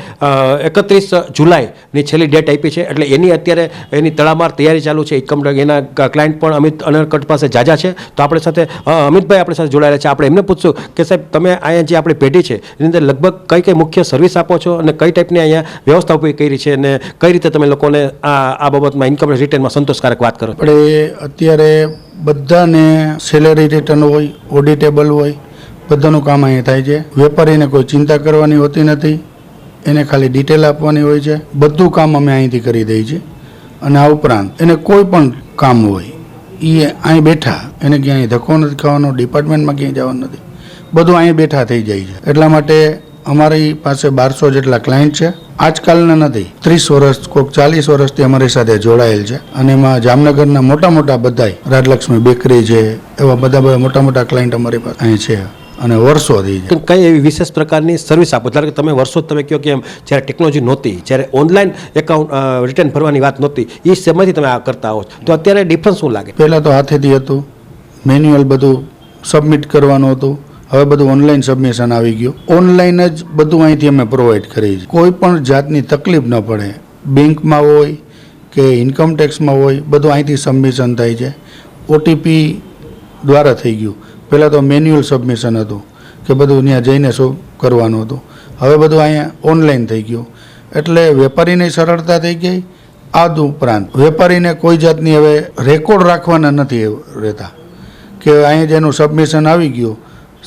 31 જુલાઈની છેલ્લી ડેટ આપી છે. એટલે એની અત્યારે એની તડામાર તૈયારી ચાલુ છે. ઇન્કમટેક્સ એના ક્લાયન્ટ પણ અમિત અનડકટ પાસે જાજા છે. તો આપણી સાથે અમિતભાઈ આપણી સાથે જોડાયેલા છે. આપણે એમને પૂછશું કે સાહેબ, તમે અહીંયા જે આપણી પેઢી છે એની અંદર લગભગ કઈ મુખ્ય સર્વિસ આપો છો અને કઈ ટાઈપની અહીંયા વ્યવસ્થા ઊભી કરી છે અને કઈ રીતે તમે લોકોને આ બાબતમાં ઇન્કમ રિટર્નમાં સંતોષકારક વાત કરો? આપણે અત્યારે બધાને સેલેરી રિટર્ન હોય, ઓડિટેબલ હોય, બધાનું કામ અહીંયા થાય છે. વેપારીને કોઈ ચિંતા કરવાની હોતી નથી, એને ખાલી ડિટેલ આપવાની હોય છે. બધું કામ અમે અહીંથી કરી દઈએ છીએ. અને આ ઉપરાંત એને કોઈ પણ કામ હોય એ અહીં બેઠા, એને ક્યાંય ધક્કો નથી ખાવાનો, ડિપાર્ટમેન્ટમાં ક્યાંય જવાનું નથી, બધું અહીં બેઠા થઈ જાય છે. એટલા માટે અમારી પાસે 1200 જેટલા ક્લાયન્ટ છે. આજકાલના નથી, 30 વર્ષ, કોઈક 40 વર્ષથી અમારી સાથે જોડાયેલ છે. અને એમાં જામનગરના મોટા મોટા બધાય, રાજલક્ષ્મી બેકરી છે, એવા બધા મોટા મોટા ક્લાયન્ટ અમારી પાસે અહીં છે અને વર્ષોથી છે. કઈ એવી વિશેષ પ્રકારની સર્વિસ આપો? ધારો કે તમે વર્ષો તમે કહો કે જ્યારે ટેકનોલોજી નહોતી, જ્યારે ઓનલાઈન એકાઉન્ટ રિટર્ન ભરવાની વાત નહોતી, એ સમયથી તમે આ કરતા હો, તો અત્યારે ડિફરન્સ શું લાગે? પહેલાં તો હાથેથી હતું, મેન્યુઅલ બધું સબમિટ કરવાનું હતું. હવે બધું ઓનલાઈન સબમિશન આવી ગયું. ઓનલાઈન જ બધું અહીંથી અમે પ્રોવાઈડ કરીએ છીએ. કોઈ પણ જાતની તકલીફ ન પડે. બેંકમાં હોય કે ઇન્કમટેક્સમાં હોય, બધું અહીંથી સબમિશન થાય છે. ઓટીપી દ્વારા થઈ ગયું. પહેલાં તો મેન્યુઅલ સબમિશન હતું કે બધું ત્યાં જઈને શું કરવાનું હતું. હવે બધું અહીંયા ઓનલાઈન થઈ ગયું. એટલે વેપારીને સરળતા થઈ ગઈ. આ ઉપરાંત વેપારીને કોઈ જાતની હવે રેકોર્ડ રાખવાના નથી રહેતા કે અહીંયા જેનું સબમિશન આવી ગયું.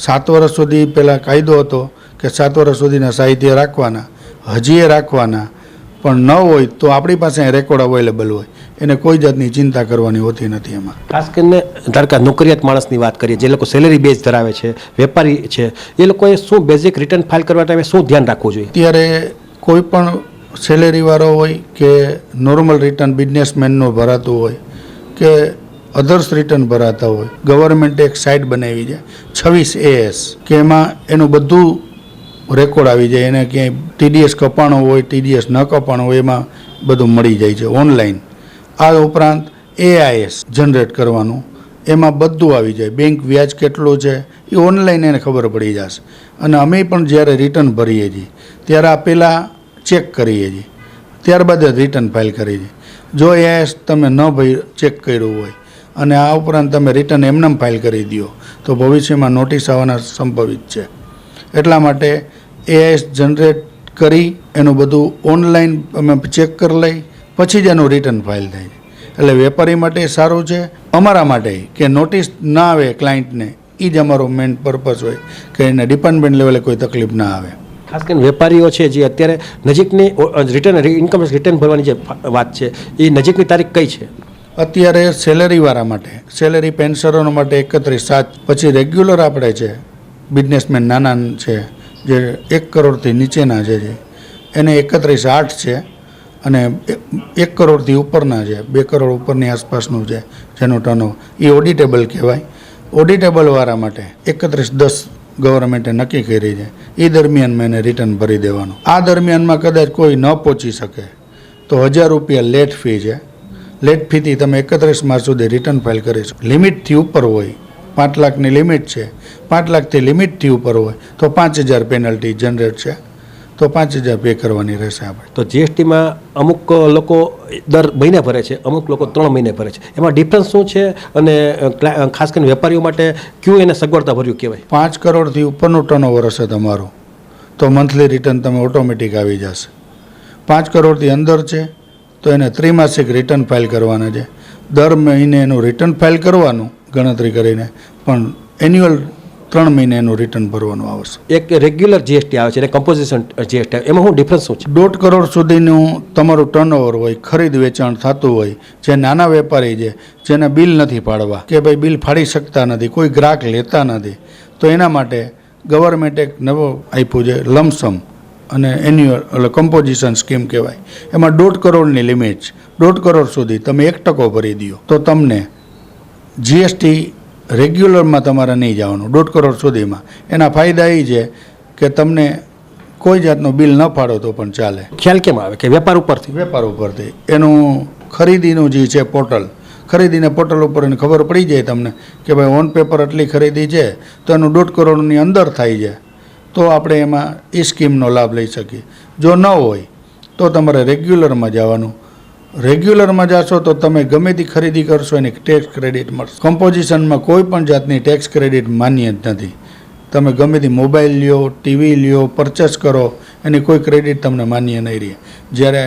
7 વર્ષ સુધી પહેલાં કાયદો હતો કે 7 વર્ષ સુધીના સાહિત્ય રાખવાના, હજી એ રાખવાના, પણ ન હોય તો આપણી પાસે રેકોર્ડ અવેલેબલ હોય, એને કોઈ જાતની ચિંતા કરવાની હોતી નથી. એમાં ખાસ કરીને ધારો કે નોકરિયાત માણસની વાત કરીએ, જે લોકો સેલેરી બેઝ ધરાવે છે, વેપારી છે, એ લોકોએ શું બેઝિક રિટર્ન ફાઇલ કરવા ટાઈમે શું ધ્યાન રાખવું જોઈએ? અત્યારે કોઈ પણ સેલેરીવાળો હોય કે નોર્મલ રિટર્ન બિઝનેસમેનનું ભરાતું હોય કે અધર્સ રિટર્ન ભરાતા હોય, ગવર્મેન્ટે એક સાઇટ બનાવી છે 26 AS કે એમાં એનું બધું રેકોર્ડ આવી જાય. એને ક્યાંય TDS કપાણો હોય, TDS ન કપાણો હોય, એમાં બધું મળી જાય છે ઓનલાઈન. આ ઉપરાંત AIS જનરેટ કરવાનું, એમાં બધું આવી જાય. બેંક વ્યાજ કેટલું છે એ ઓનલાઈન એને ખબર પડી જશે. અને અમે પણ જ્યારે રિટર્ન ભરીએ છીએ ત્યારે આ પહેલાં ચેક કરીએ છીએ, ત્યારબાદ જ રિટર્ન ફાઇલ કરીએ છીએ. જો AIS તમે ન ચેક કર્યું હોય અને આ ઉપરાંત તમે રિટર્ન એમનેમ ફાઇલ કરી દો તો ભવિષ્યમાં નોટિસ આવવાના સંભવિત છે. એટલા માટે AIS જનરેટ કરી એનું બધું ઓનલાઈન અમે ચેક કરી લઈ પછી જ એનું રિટર્ન ફાઇલ થાય છે. એટલે વેપારી માટે સારું છે, અમારા માટે કે નોટિસ ના આવે ક્લાયન્ટને, એ જ અમારો મેઇન પર્પઝ હોય કે એને ડિપાર્ટમેન્ટ લેવલે કોઈ તકલીફ ના આવે. ખાસ કરીને વેપારીઓ છે જે અત્યારે નજીકની રિટર્ન ઇન્કમ રિટર્ન ભરવાની જે વાત છે એ નજીકની તારીખ કઈ છે? અત્યારે સેલેરીવાળા માટે, સેલેરી પેન્શનરો માટે 31/7, પછી રેગ્યુલર આપણે છે બિઝનેસમેન નાના છે જે 1 કરોડથી નીચેના છે એને 31/8 છે, અને 1 કરોડથી ઉપરના છે, 2 કરોડ ઉપરની આસપાસનું છે જેનું ટર્નઓવર, એ ઓડિટેબલ કહેવાય. ઓડિટેબલવાળા માટે 31/10 ગવર્મેન્ટે નક્કી કરી છે. એ દરમિયાન મેં એને રિટર્ન ભરી દેવાનું. આ દરમિયાનમાં કદાચ કોઈ ન પહોંચી શકે તો 1000 રૂપિયા લેટ ફી છે. લેટ ફીથી તમે 31 માર્ચ સુધી રિટર્ન ફાઇલ કરી શકો. લિમિટથી ઉપર હોય, 5 લાખની લિમિટ છે, 5 લાખથી લિમિટથી ઉપર હોય તો 5000 પેનલ્ટી જનરેટ છે, તો 5000 પે કરવાની રહેશે આપણે. તો GSTમાં અમુક લોકો દર મહિને ભરે છે, અમુક લોકો 3 મહિને ભરે છે, એમાં ડિફરન્સ શું છે? અને ખાસ કરીને વેપારીઓ માટે કયું એને સગવડતા ભર્યું કહેવાય? 5 કરોડથી ઉપરનું ટર્નઓવર હશે તમારું તો મંથલી રિટર્ન તમે ઓટોમેટિક આવી જશે. 5 કરોડથી અંદર છે તો એને ત્રિમાસિક રિટર્ન ફાઇલ કરવાના છે. દર મહિને એનું રિટર્ન ફાઇલ કરવાનું ગણતરી કરીને, પણ એન્યુઅલ 3 મહિને એનું રિટર્ન ભરવાનું આવશે. એક રેગ્યુલર GST આવે છે અને કમ્પોઝિશન GST આવે, એમાં શું ડિફરન્સ શું છે? 1.5 કરોડ સુધીનું તમારું ટર્નઓવર હોય, ખરીદ વેચાણ થતું હોય, જે નાના વેપારી છે જેને બિલ નથી ફાળવા કે ભાઈ બિલ ફાડી શકતા નથી, કોઈ ગ્રાહક લેતા નથી, તો એના માટે ગવર્મેન્ટે એક નવો આપ્યું છે લમસમ અને એન્યુઅલ એટલે કમ્પોઝિશન સ્કીમ કહેવાય. એમાં 1.5 કરોડની લિમિટ છે. 1.5 કરોડ સુધી તમે 1% ભરી દો તો તમને GST રેગ્યુલરમાં તમારે નહીં જવાનું 1.5 કરોડ સુધીમાં. એના ફાયદા એ છે કે તમને કોઈ જાતનું બિલ ન ફાળો તો પણ ચાલે. ખ્યાલ કેમ આવે કે વેપાર ઉપરથી? વેપાર ઉપરથી એનું ખરીદીનું જે છે પોર્ટલ, ખરીદીને પોર્ટલ ઉપર એને ખબર પડી જાય તમને કે ભાઈ ઓન પેપર આટલી ખરીદી છે તો એનું 1.5 કરોડની અંદર થાય છે, તો આપણે એમાં એ સ્કીમનો લાભ લઈ શકીએ. જો ન હોય તો તમારે રેગ્યુલરમાં જવાનું. રેગ્યુલરમાં જશો તો તમે ગમે તે ખરીદી કરશો એની ટેક્સ ક્રેડિટ મળશે. કમ્પોઝિશનમાં કોઈ પણ જાતની ટેક્સ ક્રેડિટ માન્ય જ નથી. તમે ગમે તે મોબાઈલ લ્યો, TV લ્યો, પરચેસ કરો, એની કોઈ ક્રેડિટ તમને માન્ય નહીં રહે. જ્યારે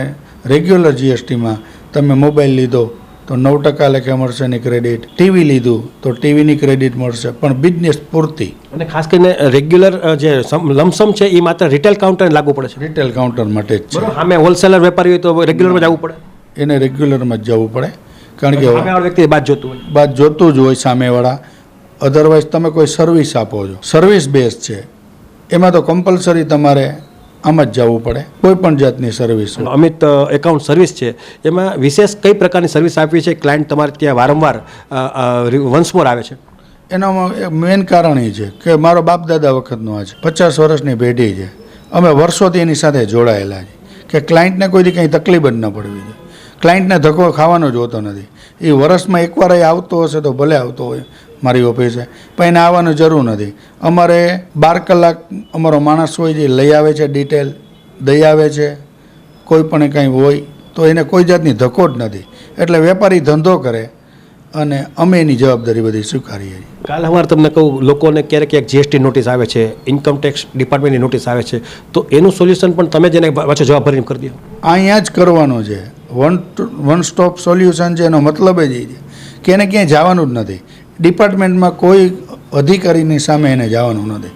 રેગ્યુલર GSTમાં તમે મોબાઈલ લીધો તો 9% લેખે મળશે એની ક્રેડિટ, TV લીધું તો TVની ક્રેડિટ મળશે, પણ બિઝનેસ પૂરતી. અને ખાસ કરીને રેગ્યુલર જે લમસમ છે એ માત્ર રિટેલ કાઉન્ટરને લાગુ પડે છે. રિટેલ કાઉન્ટર માટે જ છે. અમે હોલસેલર વેપારી હોય તો રેગ્યુલરમાં જવું પડે? એને રેગ્યુલરમાં જ જવું પડે, કારણ કે સામેવાળા વ્યક્તિ બાદ જોતું હોય, બાદ જોતું જ હોય સામેવાળા. અધરવાઇઝ તમે કોઈ સર્વિસ આપો છો, સર્વિસ બેઝ છે, એમાં તો કમ્પલસરી તમારે આમ જ જવું પડે કોઈ પણ જાતની સર્વિસ. અમિત એકાઉન્ટ સર્વિસ છે એમાં વિશેષ કઈ પ્રકારની સર્વિસ આપવી છે? ક્લાયન્ટ તમારે ત્યાં વારંવાર વન્સ મોર આવે છે? એનામાં મેઇન કારણ એ છે કે મારો બાપ દાદા વખતનો આ છે, 50 વર્ષની પેઢી છે, અમે વર્ષોથી એની સાથે જોડાયેલા છે કે ક્લાયન્ટને કોઈ દી કંઈ તકલીફ જ ન પડવી જોઈએ. ક્લાયન્ટને ધક્કો ખાવાનો જ હોતો નથી. એ વર્ષમાં એકવાર એ આવતો હશે તો ભલે આવતો હોય મારી ઓફિસે, પણ એને આવવાની જરૂર નથી. અમારે 12 કલાક અમારો માણસ હોય જે લઈ આવે છે, ડિટેલ દઈ આવે છે, કોઈ પણ કંઈ હોય તો એને કોઈ જાતની ધક્કો જ નથી. એટલે વેપારી ધંધો કરે અને અમે એની જવાબદારી બધી સ્વીકારીએ છીએ. કાલ સવારે તમને કહું, લોકોને ક્યારેક ક્યાંક જીએસટી નોટિસ આવે છે, ઇન્કમ ટેક્સ ડિપાર્ટમેન્ટની નોટિસ આવે છે, તો એનું સોલ્યુશન પણ તમે જેને પાછો જવાબ ભરીને કરી દો. અહીંયા જ કરવાનું છે. વન સ્ટોપ સોલ્યુશન છે, એનો મતલબ જ એ છે કે એને ક્યાંય જવાનું જ નથી. ડિપાર્ટમેન્ટમાં કોઈ અધિકારીની સામે એને જવાનું નથી.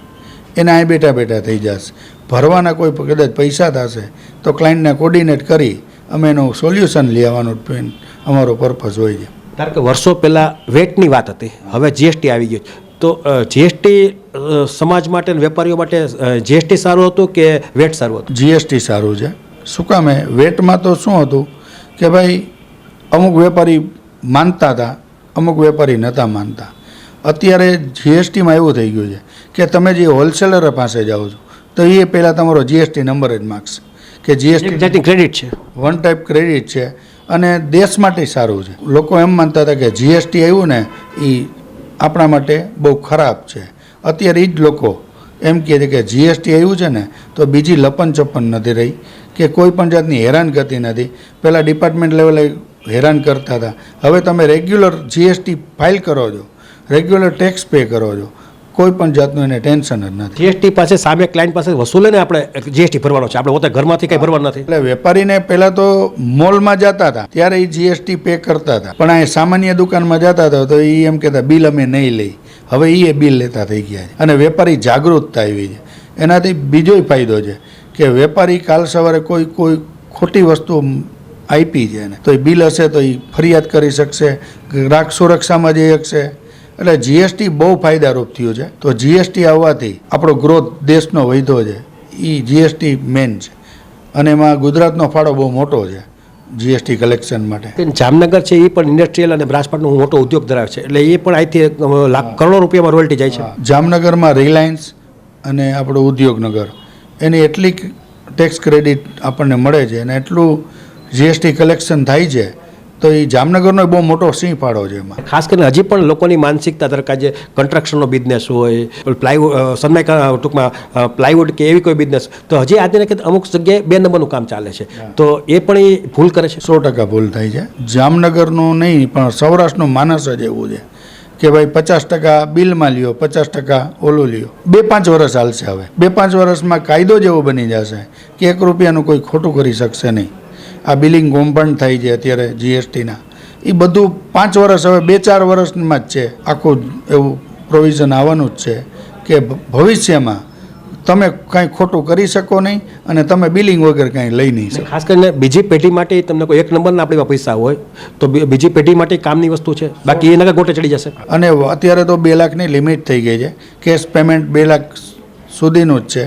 એને અહીં બેઠા બેઠા થઈ જશે. ભરવાના કોઈ કદાચ પૈસા થશે તો ક્લાયન્ટને કોર્ડિનેટ કરી અમે એનું સોલ્યુશન લઈ આવવાનું અમારો પર્પઝ હોય છે. કારણ કે વર્ષો પહેલાં વેટની વાત હતી, હવે જીએસટી આવી ગયું. તો જીએસટી સમાજ માટે અને વેપારીઓ માટે જીએસટી સારું હતું કે વેટ સારું હતું? જીએસટી સારું છે. શું કામે? વેટમાં તો શું હતું કે ભાઈ અમુક વેપારી માનતા હતા, અમુક વેપારી નહોતા માનતા. અત્યારે જીએસટીમાં એવું થઈ ગયું છે કે તમે જે હોલસેલર પાસે જાઓ છો તો એ પહેલાં તમારો જીએસટી નંબર જ માગશે કે જીએસટી ક્રેડિટ છે, વન ટાઈપ ક્રેડિટ છે અને દેશ માટે સારું છે. લોકો એમ માનતા હતા કે જીએસટી આવ્યું ને એ આપણા માટે બહુ ખરાબ છે. અત્યારે એ જ લોકો એમ કહે છે કે જીએસટી આવ્યું છે ને તો બીજી લપન ચપ્પન નથી રહી, કે કોઈ પણ જાતની હેરાનગતિ નથી. પહેલાં ડિપાર્ટમેન્ટ લેવલે હેરાન કરતા હતા, હવે તમે રેગ્યુલર જીએસટી ફાઇલ કરો છો, રેગ્યુલર ટેક્સ પે કરો છો, કોઈ પણ જાતનું એને ટેન્શન જ નથી. જીએસટી પાસે સામે ક્લાયન્ટ પાસે વસૂલે ને આપણે જીએસટી ભરવાનો છે, આપણે પોતે ઘરમાંથી કંઈ ભરવાનું નથી. એટલે વેપારીને પહેલાં તો મોલમાં જતા હતા ત્યારે એ જીએસટી પે કરતા હતા, પણ આ સામાન્ય દુકાનમાં જતા હતા તો એ એમ કહેતા બિલ અમે નહીં લઈ. હવે એ બિલ લેતા થઈ ગયા છે અને વેપારી જાગૃતતા આવી છે. એનાથી બીજો ફાયદો છે કે વેપારી કાલ સવારે કોઈ ખોટી વસ્તુ આપી છે ને તો એ બિલ હશે તો એ ફરિયાદ કરી શકશે, ગ્રાહક સુરક્ષામાં જઈ શકશે. એટલે જીએસટી બહુ ફાયદારૂપ થયું છે. તો જીએસટી આવવાથી આપણો ગ્રોથ દેશનો વધ્યો છે, એ જીએસટી મેન છે અને એમાં ગુજરાતનો ફાળો બહુ મોટો છે જીએસટી કલેક્શન માટે. જામનગર છે એ પણ ઇન્ડસ્ટ્રીયલ અને બ્રાસપાટનો મોટો ઉદ્યોગ ધરાવે છે, એટલે એ પણ અહીંથી લાખ કરોડો રૂપિયામાં રોયલ્ટી જાય છે. જામનગરમાં રિલાયન્સ અને આપણું ઉદ્યોગનગર એની એટલી ટેક્સ ક્રેડિટ આપણને મળે છે અને એટલું જીએસટી કલેક્શન થાય છે તો એ જામનગરનો બહુ મોટો સિંહ ફાળો છે એમાં. ખાસ કરીને હજી પણ લોકોની માનસિકતા ધરાવે જે કન્સ્ટ્રક્શનનો બિઝનેસ હોય, પ્લાયવુડ સનમાઇકા ટૂંકમાં પ્લાયવુડ કે એવી કોઈ બિઝનેસ, તો હજી આજે અમુક જગ્યાએ 2 નંબરનું કામ ચાલે છે, તો એ પણ એ ભૂલ કરે છે. 100% ભૂલ થાય છે. જામનગરનું નહીં પણ સૌરાષ્ટ્રનું માનસ જ એવું છે કે ભાઈ 50% બિલમાં લ્યો, 50% ઓલું લ્યો. 2-5 વર્ષ હાલશે. હવે 2-5 વર્ષમાં કાયદો જેવો બની જશે કે 1 રૂપિયાનું કોઈ ખોટું કરી શકશે નહીં. આ બિલિંગ કોમ્પાઉન્ડ થાય છે અત્યારે જીએસટીના, એ બધું 5 વર્ષ હવે 2-4 વર્ષમાં જ છે. આખું એવું પ્રોવિઝન આવવાનું જ છે કે ભવિષ્યમાં તમે કાંઈ ખોટું કરી શકો નહીં અને તમે બિલિંગ વગર કાંઈ લઈ નહીં શકો. ખાસ કરીને બીજી પેઢી માટે તમને કોઈ 1 નંબરના આપણી પાસે પૈસા હોય તો બીજી પેઢી માટે કામની વસ્તુ છે, બાકી એના ગોટે ચડી જશે. અને અત્યારે તો 2 લાખની લિમિટ થઈ ગઈ છે. કેશ પેમેન્ટ 2 લાખ સુધીનું જ છે.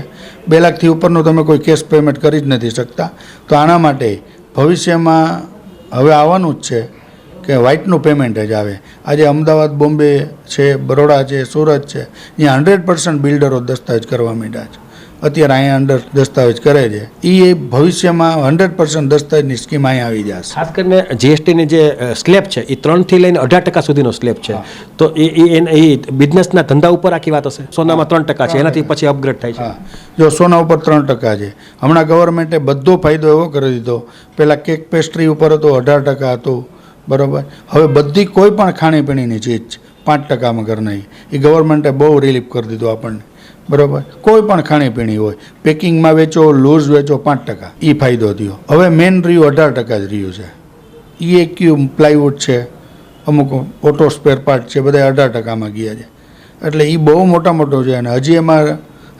2 લાખથી ઉપરનું તમે કોઈ કેશ પેમેન્ટ કરી જ નથી શકતા. તો આના માટે ભવિષ્યમાં હવે આવવાનું જ છે કે વ્હાઇટનું પેમેન્ટ જ આવે. આજે અમદાવાદ, બોમ્બે છે, બરોડા છે, સુરત છે, અહીંયા 100% બિલ્ડરો દસ્તાવેજ કરવા માંડ્યા છે. અત્યારે અહીંયા અંડર દસ્તાવેજ કરે છે. એ ભવિષ્યમાં 100% દસ્તાવેજની સ્કીમ અહીંયા આવી જશે. ખાસ કરીને જીએસટીની જે સ્લેબ છે એ 3 થી લઈને 18% સુધીનો સ્લેબ છે, તો એ બિઝનેસના ધંધા ઉપર આખી વાત હશે. સોનામાં 3% છે, એનાથી પછી અપગ્રેડ થાય છે. જો સોના ઉપર 3% છે. હમણાં ગવર્મેન્ટે બધો ફાયદો એવો કરી દીધો. પહેલાં કેક પેસ્ટ્રી ઉપર હતો 18% હતું, બરાબર. હવે બધી કોઈ પણ ખાણીપીણીની ચીજ 5%માં કરી નાખી. એ ગવર્મેન્ટે બહુ રિલીફ કરી દીધું આપણને, બરાબર. કોઈ પણ ખાણીપીણી હોય, પેકિંગમાં વેચો, લૂઝ વેચો, 5%. એ ફાયદો થયો. હવે મેન રહ્યું 18% જ રહ્યું છે. EAQ પ્લાયવુડ છે, અમુક ઓટો સ્પેર પાર્ટ છે, બધા 18%માં ગયા છે. એટલે એ બહુ મોટો છે અને હજી એમાં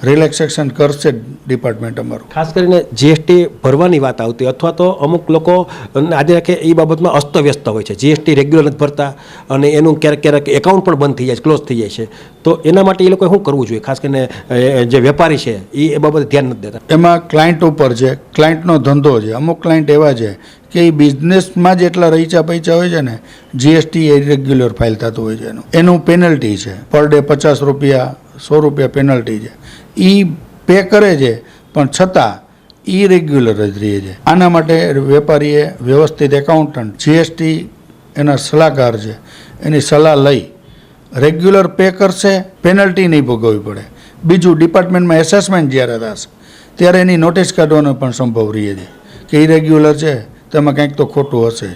રિલેક્સેશન કરશે ડિપાર્ટમેન્ટ અમારું. ખાસ કરીને જીએસટી ભરવાની વાત આવતી અથવા તો અમુક લોકો આજે કે એ બાબતમાં અસ્તવ્યસ્ત હોય છે, જીએસટી રેગ્યુલર નથી ભરતા અને એનું ક્યારેક એકાઉન્ટ પણ બંધ થઈ જાય છે, ક્લોઝ થઈ જાય છે. તો એના માટે એ લોકોએ શું કરવું જોઈએ? ખાસ કરીને જે વેપારી છે એ બાબતે ધ્યાન નથી દેતા. એમાં ક્લાયન્ટ ઉપર છે, ક્લાયન્ટનો ધંધો છે. અમુક ક્લાયન્ટ એવા છે કે એ બિઝનેસમાં જેટલા રહીચા પૈસા હોય છે ને, જીએસટી એ રેગ્યુલર ફાઇલ થતું હોય છે. એનું પેનલ્ટી છે, પર ડે 50 રૂપિયા, 100 રૂપિયા પેનલ્ટી છે. એ પે કરે છે પણ છતાં એ રેગ્યુલર જ રહે છે. આના માટે વેપારીએ વ્યવસ્થિત એકાઉન્ટન્ટ, જીએસટી એના સલાહકાર છે, એની સલાહ લઈ રેગ્યુલર પે કરશે, પેનલ્ટી નહીં ભોગવવી પડે. બીજું, ડિપાર્ટમેન્ટમાં એસેસમેન્ટ જ્યારે થશે ત્યારે એની નોટિસ કાઢવાનો પણ સંભવ રહે છે કે ઇરેગ્યુલર છે, તેમાં કંઈક તો ખોટું હશે.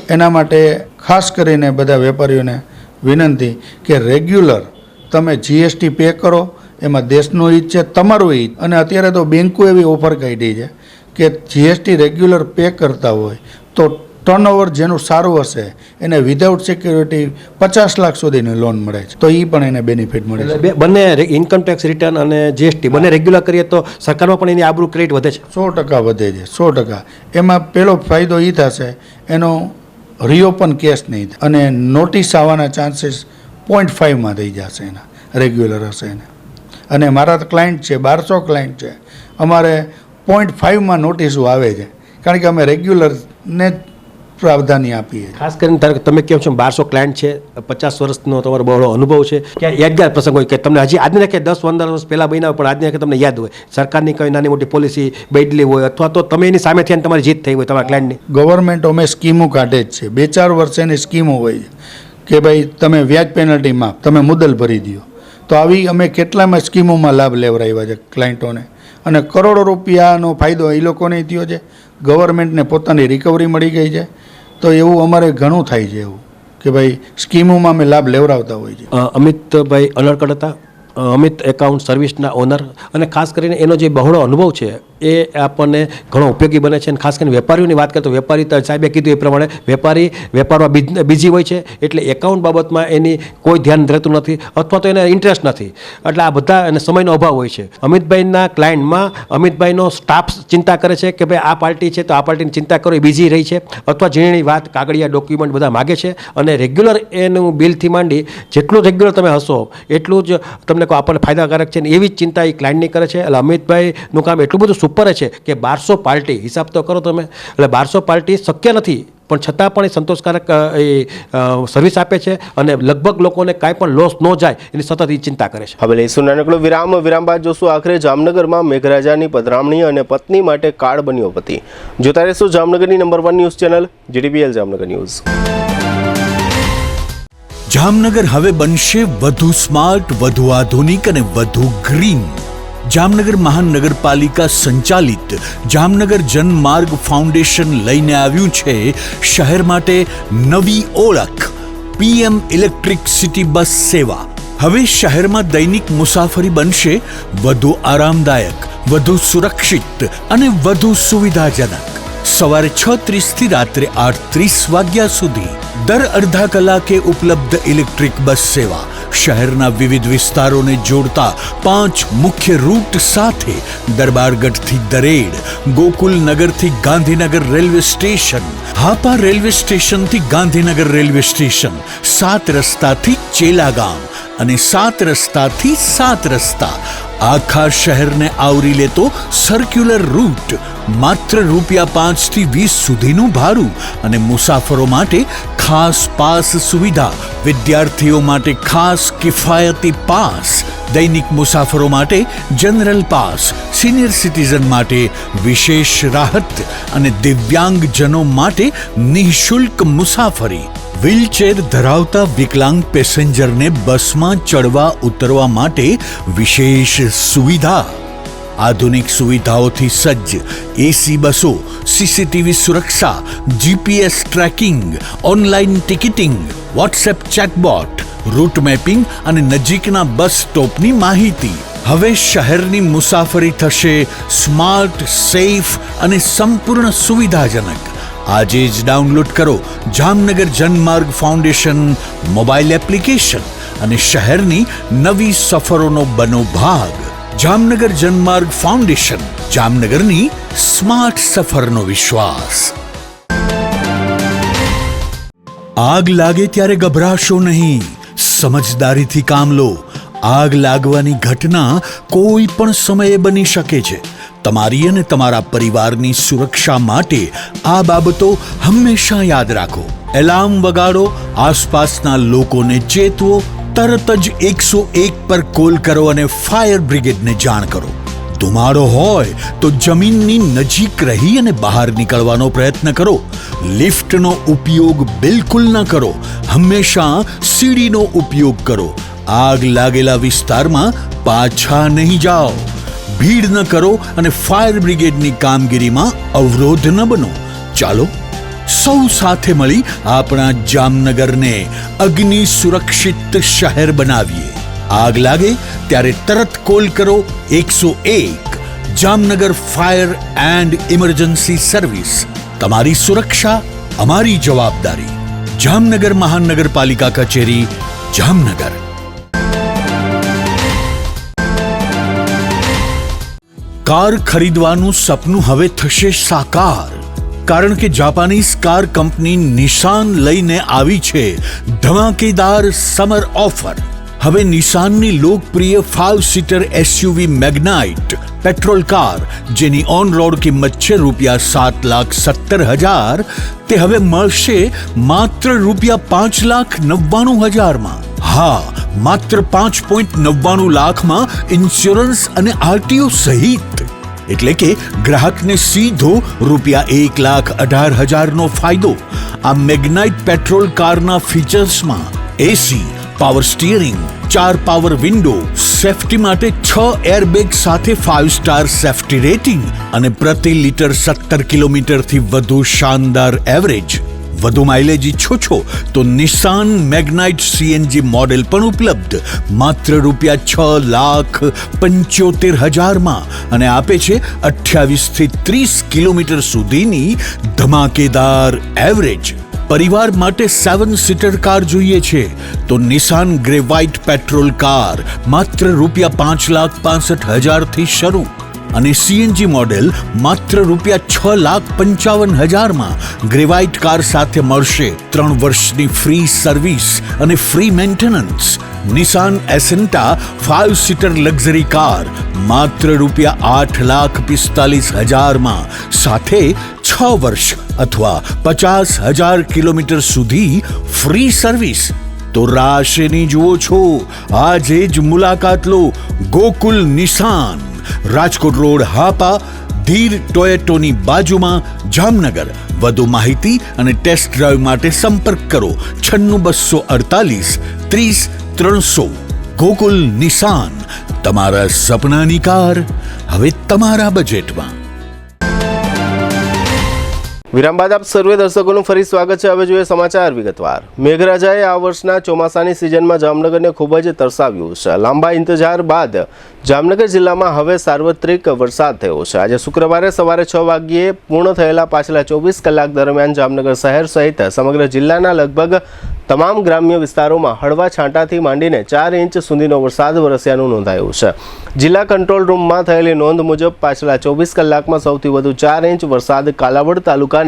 એના માટે ખાસ કરીને બધા વેપારીઓને વિનંતી કે રેગ્યુલર તમે જીએસટી પે કરો, એમાં દેશનું હિત છે, તમારું હિત. અને અત્યારે તો બેંકો એવી ઓફર કાઢી છે કે જીએસટી રેગ્યુલર પે કરતા હોય તો ટર્નઓવર જેનું સારું હશે એને વિધાઉટ સિક્યુરિટી 50 લાખ સુધીની લોન મળે છે, તો એ પણ એને બેનિફિટ મળે છે. બંને ઇન્કમ ટેક્સ રિટર્ન અને જીએસટી બંને રેગ્યુલર કરીએ તો સરકારમાં પણ એની આબરૂ ક્રેડિટ વધે છે. 100% વધે છે, 100%. એમાં પહેલો ફાયદો એ થશે એનો રીઓપન કેસ નહીં થાય અને નોટિસ આવવાના ચાન્સીસ 0.5માં થઈ જશે એના, રેગ્યુલર હશે એને. અને મારા ક્લાયન્ટ છે 1200 ક્લાયન્ટ છે, અમારે 0.5માં નોટિસો આવે છે કારણ કે અમે રેગ્યુલરને જ પ્રાવધાની આપીએ. ખાસ કરીને તમે કેમ છો 1200 ક્લાયન્ટ છે, 50 વર્ષનો તમારો બહોળો અનુભવ છે, ક્યાં યાદગાર પ્રસંગ હોય કે તમને હજી આજને કે 10-15 વર્ષ પહેલાં બન્યા પણ આજને કે તમને યાદ હોય સરકારની કોઈ નાની મોટી પોલિસી બદલી હોય અથવા તો તમે એની સામે થઈને તમારી જીત થઈ હોય તમારા ક્લાયન્ટની? ગવર્મેન્ટ અમે સ્કીમો કાઢે જ છે, 2-4 વર્ષની સ્કીમો હોય છે કે ભાઈ તમે વ્યાજ પેનલ્ટી માફ, તમે મુદ્દલ ભરી દો. તો આવી અમે કેટલામાં સ્કીમોમાં લાભ લેવડાવ્યા છે ક્લાયન્ટોને અને કરોડો રૂપિયાનો ફાયદો એ લોકોને થયો છે, ગવર્મેન્ટને પોતાની રિકવરી મળી ગઈ છે. તો એવું અમારે ઘણું થાય છે એવું કે ભાઈ સ્કીમોમાં અમે લાભ લેવડાવતા હોય છે. અમિતભાઈ અનડકટ હતા, અમિત એકાઉન્ટ સર્વિસના ઓનર, અને ખાસ કરીને એનો જે બહોળો અનુભવ છે એ આપણને ઘણો ઉપયોગી બને છે. અને ખાસ કરીને વેપારીઓની વાત કરીએ તો વેપારી સાહેબે કીધું એ પ્રમાણે વેપારી વેપારમાં બીજી હોય છે એટલે એકાઉન્ટ બાબતમાં એની કોઈ ધ્યાન રહેતું નથી અથવા તો એને ઇન્ટરેસ્ટ નથી, એટલે આ બધા અને સમયનો અભાવ હોય છે. અમિતભાઈના ક્લાયન્ટમાં અમિતભાઈનો સ્ટાફ ચિંતા કરે છે કે ભાઈ આ પાર્ટી છે તો આ પાર્ટીની ચિંતા કરો, એ બીજી રહી છે અથવા ઝીણી વાત કાગળિયા ડોક્યુમેન્ટ બધા માગે છે અને રેગ્યુલર એનું બિલથી માંડી જેટલું રેગ્યુલર તમે હશો એટલું જ તમને આપણને ફાયદાકારક છે ને એવી જ ચિંતા એ ક્લાયન્ટની કરે છે. એટલે અમિતભાઈનું કામ એટલું બધું સુપર છે કે 1200 પાર્ટી હિસાબ તો કરો તમે, એટલે 1200 પાર્ટી શક્ય નથી પણ છતાં પણ એ સંતોષકારક એ સર્વિસ આપે છે અને લગભગ લોકોને કાંઈ પણ લોસ ન જાય એની સતત એ ચિંતા કરે છે. હવે લઈશું નાનકડો વિરામ બાદ જોશું આખરે જામનગરમાં મેઘરાજાની પધરામણી અને પત્ની માટે કાળ બન્યો પતિ. જોતા રહેશું જામનગરની number 1 news channel GTPL Jamnagar news. Jamnagar હવે બનશે વધુ સ્માર્ટ, વધુ આધુનિક અને વધુ ગ્રીન. જામનગર મહાનગરપાલિકા સંચાલિત જામનગર જનમાર્ગ ફાઉન્ડેશન લઈને આવ્યું છે શહેર માટે નવી ઓળખ, PM ઇલેક્ટ્રિક સિટી બસ સેવા. હવે શહેરમાં દૈનિક મુસાફરી બનશે વધુ આરામદાયક, વધુ સુરક્ષિત અને વધુ સુવિધાજનક. સવારે 6:30 થી રાત્રે 8:30 વાગ્યા સુધી દર અડધા કલાકે ઉપલબ્ધ ઇલેક્ટ્રિક બસ સેવા શહેરના વિવિધ વિસ્તારોને જોડતા 5 મુખ્ય રૂટ સાથે દરબારગઢથી દરેડ, ગોકુલનગરથી Gandhinagar railway station, Hapa railway સ્ટેશનથી ગાંધીનગર રેલવે સ્ટેશન, 7 રસ્તાથી ચેલાગામ અને 7 રસ્તાથી 7 રસ્તા. આખા શહેરને આવરી લેતો સર્ક્યુલર રૂટ, માત્ર ₹5 થી 20 સુધીનું ભાડું અને મુસાફરો માટે ખાસ પાસ સુવિધા, વિદ્યાર્થીઓ માટે ખાસ કિફાયતી પાસ, દૈનિક મુસાફરો માટે જનરલ પાસ, સિનિયર સિટીઝન માટે વિશેષ રાહત અને દિવ્યાંગજનો માટે નિઃશુલ્ક મુસાફરી. વ્હીલચેર ધરાવતા વિકલાંગ પેસેન્જરને બસમાં ચડવા ઉતરવા માટે વિશેષ સુવિધા. આધુનિક સુવિધાઓથી સજ્જ AC બસો, CCTV સુરક્ષા, GPS tracking, online ticketing, WhatsApp chatbot, route mapping અને નજીકના બસ સ્ટોપની માહિતી. હવે શહેરની મુસાફરી થશે સ્માર્ટ, સેફ અને સંપૂર્ણ સુવિધાજનક. આજે જ ડાઉનલોડ કરો Jamnagar Janmarg foundation mobile application અને શહેરની નવી સફરોનો બનો ભાગ. જામનગર જનમાર્ગ ફાઉન્ડેશન, જામનગરની સ્માર્ટ સફરનો વિશ્વાસ. આગ લાગે ત્યારે ગભરાશો નહીં, સમજદારીથી કામ લો. આગ લાગવાની ઘટના કોઈ પણ સમયે બની શકે છે. તમારી અને તમારા પરિવારની સુરક્ષા માટે આ બાબતો હંમેશા યાદ રાખો. એલાર્મ વગાડો, આસપાસના લોકોને ચેતવો, તરત જ 101 પર કોલ કરો અને ફાયર બ્રિગેડને જાણ કરો. ધુમાડો હોય તો જમીનની નજીક રહી અને બહાર નીકળવાનો પ્રયત્ન કરો. લિફ્ટનો ઉપયોગ બિલકુલ ન કરો. હંમેશા સીડીનો ઉપયોગ કરો. આગ લાગેલા વિસ્તારમાં પાછા નહીં જાઓ. ભીડ ન કરો અને ફાયર બ્રિગેડની કામગીરીમાં અવરોધ ન બનો. ચાલો સૌ સાથે મળી આપણા જામનગરને અગ્નિ સુરક્ષિત શહેર બનાવીએ. આગ લાગે ત્યારે તરત કોલ કરો 101 Jamnagar fire and emergency service. તમારી સુરક્ષા અમારી જવાબદારી. જામનગર મહાનગરપાલિકા કચેરી, જામનગર. કાર ખરીદવાનું સપનું હવે થશે સાકાર, કારણ કે જાપાનીઝ કાર કંપની નિશાન લઈને આવી છે ધમાકેદાર સમર ઓફર. હવે નિશાનની લોકપ્રિય 5 સીટર એસયુવી મેગ્નાઇટ પેટ્રોલ કાર, જેની ઓન રોડ કિંમત છે ₹7,70,000, તે હવે મળશે માત્ર ₹5,99,000 હા, માત્ર 5.99 લાખમાં ઇન્સ્યોરન્સ અને આરટીઓ સહિત. એટલે કે ગ્રાહકને સીધો ₹1,18,000 નો ફાયદો. આ મેગ્નાઇટ પેટ્રોલ કારના ફીચર્સમાં AC, power steering, 4 power window, safety માટે 6 એરબેગ સાથે 5 સ્ટાર સેફટી રેટિંગ અને પ્રતિ લીટર 17 કિલોમીટરથી વધુ શાનદાર એવરેજ. વધુ માઇલેજ ઈચ્છો છો તો નિશાન મેગ્નાઇટ સીએનજી મોડેલ પણ ઉપલબ્ધ માત્ર ₹6,75,000 અને આપે છે 28 થી 30 કિલોમીટર સુધીની ધમાકેદાર એવરેજ. પરિવાર માટે 7 સીટર કાર જોઈએ છે તો નિશાન ગ્રે વ્હાઇટ પેટ્રોલ કાર માત્ર ₹5,65,000 થી શરૂ અને સીએનજી મોડેલ માત્ર ₹6,55,000 ગ્રે વ્હાઇટ કાર સાથે મળશે 3 વર્ષની ફ્રી સર્વિસ અને ફ્રી મેન્ટેનન્સ. નિશાન એસેન્ટા 5 સીટર લક્ઝરી કાર માત્ર ₹8,45,000 સાથે 6 વર્ષ અથવા 50,000 કિલોમીટર સુધી ફ્રી સર્વિસ. તો રાશેની જુઓ છો, આજે જ મુલાકાત લો. ગોકુલ નિશાન, રાજકોટ રોડ, હાપા, ધીર ટોયેટોની બાજુમાં, જામનગર. વધુ માહિતી અને ટેસ્ટ ડ્રાઈવ માટે સંપર્ક કરો 96 248 30 300. ગોકુલ નિશાન, તમારા સપનાની કાર હવે તમારા બજેટમાં. વિરામ બાદ આપ સર્વે દર્શકોનું ફરી સ્વાગત છે. હવે જોઈએ સમાચાર વિગતવાર. મેઘરાજાએ આ વર્ષના ચોમાસાની સિઝનમાં જામનગરને ખૂબ જ તરસાવ્યું છે. લાંબા ઇંતજાર બાદ જામનગર જિલ્લામાં હવે સાર્વત્રિક વરસાદ થયો છે. આજે શુક્રવારે સવારે 6 વાગ્યે પૂર્ણ થયેલા પાછલા 24 કલાક દરમિયાન જામનગર શહેર સહિત સમગ્ર જિલ્લાના લગભગ તમામ ગ્રામ્ય વિસ્તારોમાં હળવા છાંટાથી માંડીને 4 ઇંચ સુધીનો વરસાદ વરસ્યાનું નોંધાયું છે. જિલ્લા કંટ્રોલ રૂમમાં થયેલી નોંધ મુજબ પાછલા 24 કલાકમાં સૌથી વધુ 4 ઇંચ વરસાદ કાલાવડ તાલુકાના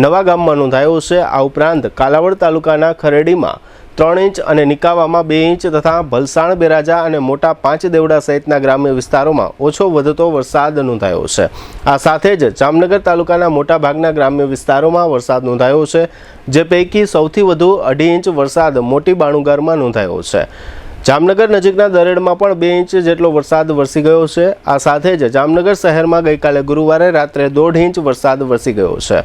નવા ગામમાં નોંધાયો છે. આ ઉપરાંત કાલાવડ તાલુકાના ખરેડીમાં 3 ઇંચ અને નિકાવામાં 2 ઇંચ તથા ભલસાણ, બેરાજા અને મોટા પાંચ દેવડા સહિતના ગ્રામ્ય વિસ્તારોમાં ઓછો વધતો વરસાદ નોંધાયો છે. આ સાથે જ જામનગર તાલુકાના મોટા ભાગના ગ્રામ્ય વિસ્તારોમાં વરસાદ નોંધાયો છે, જે પૈકી સૌથી વધુ 2.5 ઇંચ વરસાદ મોટી બાણુગારમાં નોંધાયો છે. જામનગર નજીકના દરેડમાં પણ 2 ઇંચ જેટલો વરસાદ વરસી ગયો છે. આ સાથે જ જામનગર શહેરમાં ગઈકાલે ગુરુવારે રાત્રે 1.5 ઇંચ વરસાદ વરસી ગયો છે.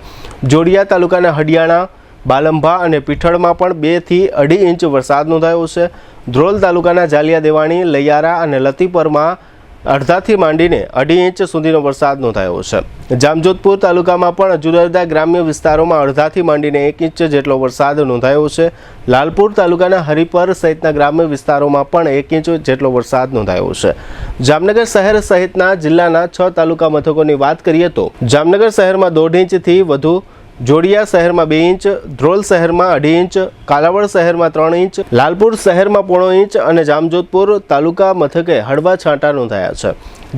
જોડિયા તાલુકાના હડિયાણા, બાલંભા અને પીઠળમાં પણ 2 થી 2.5 ઇંચ વરસાદ નોંધાયો છે. ધ્રોલ તાલુકાના જાલિયા દેવાણી, લૈયારા અને લતીપરમાં અડધાથી માંડીને 2.5 ઇંચ સુધીનો વરસાદ નોંધાયો છે. જામજોધપુર તાલુકામાં પણ જુદા જુદા ગ્રામ્ય વિસ્તારોમાં અડધાથી માંડીને 1 ઇંચ જેટલો વરસાદ નોંધાયો છે. લાલપુર તાલુકાના હરિપર સહિતના ગ્રામ્ય વિસ્તારોમાં પણ 1 ઇંચ જેટલો વરસાદ નોંધાયો છે. જામનગર શહેર સહિતના જિલ્લાના 6 તાલુકા મથકોની વાત કરીએ તો જામનગર શહેરમાં 1.5 ઇંચથી વધુ, જોડિયા શહેરમાં 2 ઇંચ, ધ્રોલ શહેરમાં 2.5 ઇંચ, કાલાવડ શહેરમાં 3 ઇંચ, લાલપુર શહેરમાં 0.5 ઇંચ અને જામજોધપુર તાલુકા મથકે હળવા છાંટા નોંધાયા છે.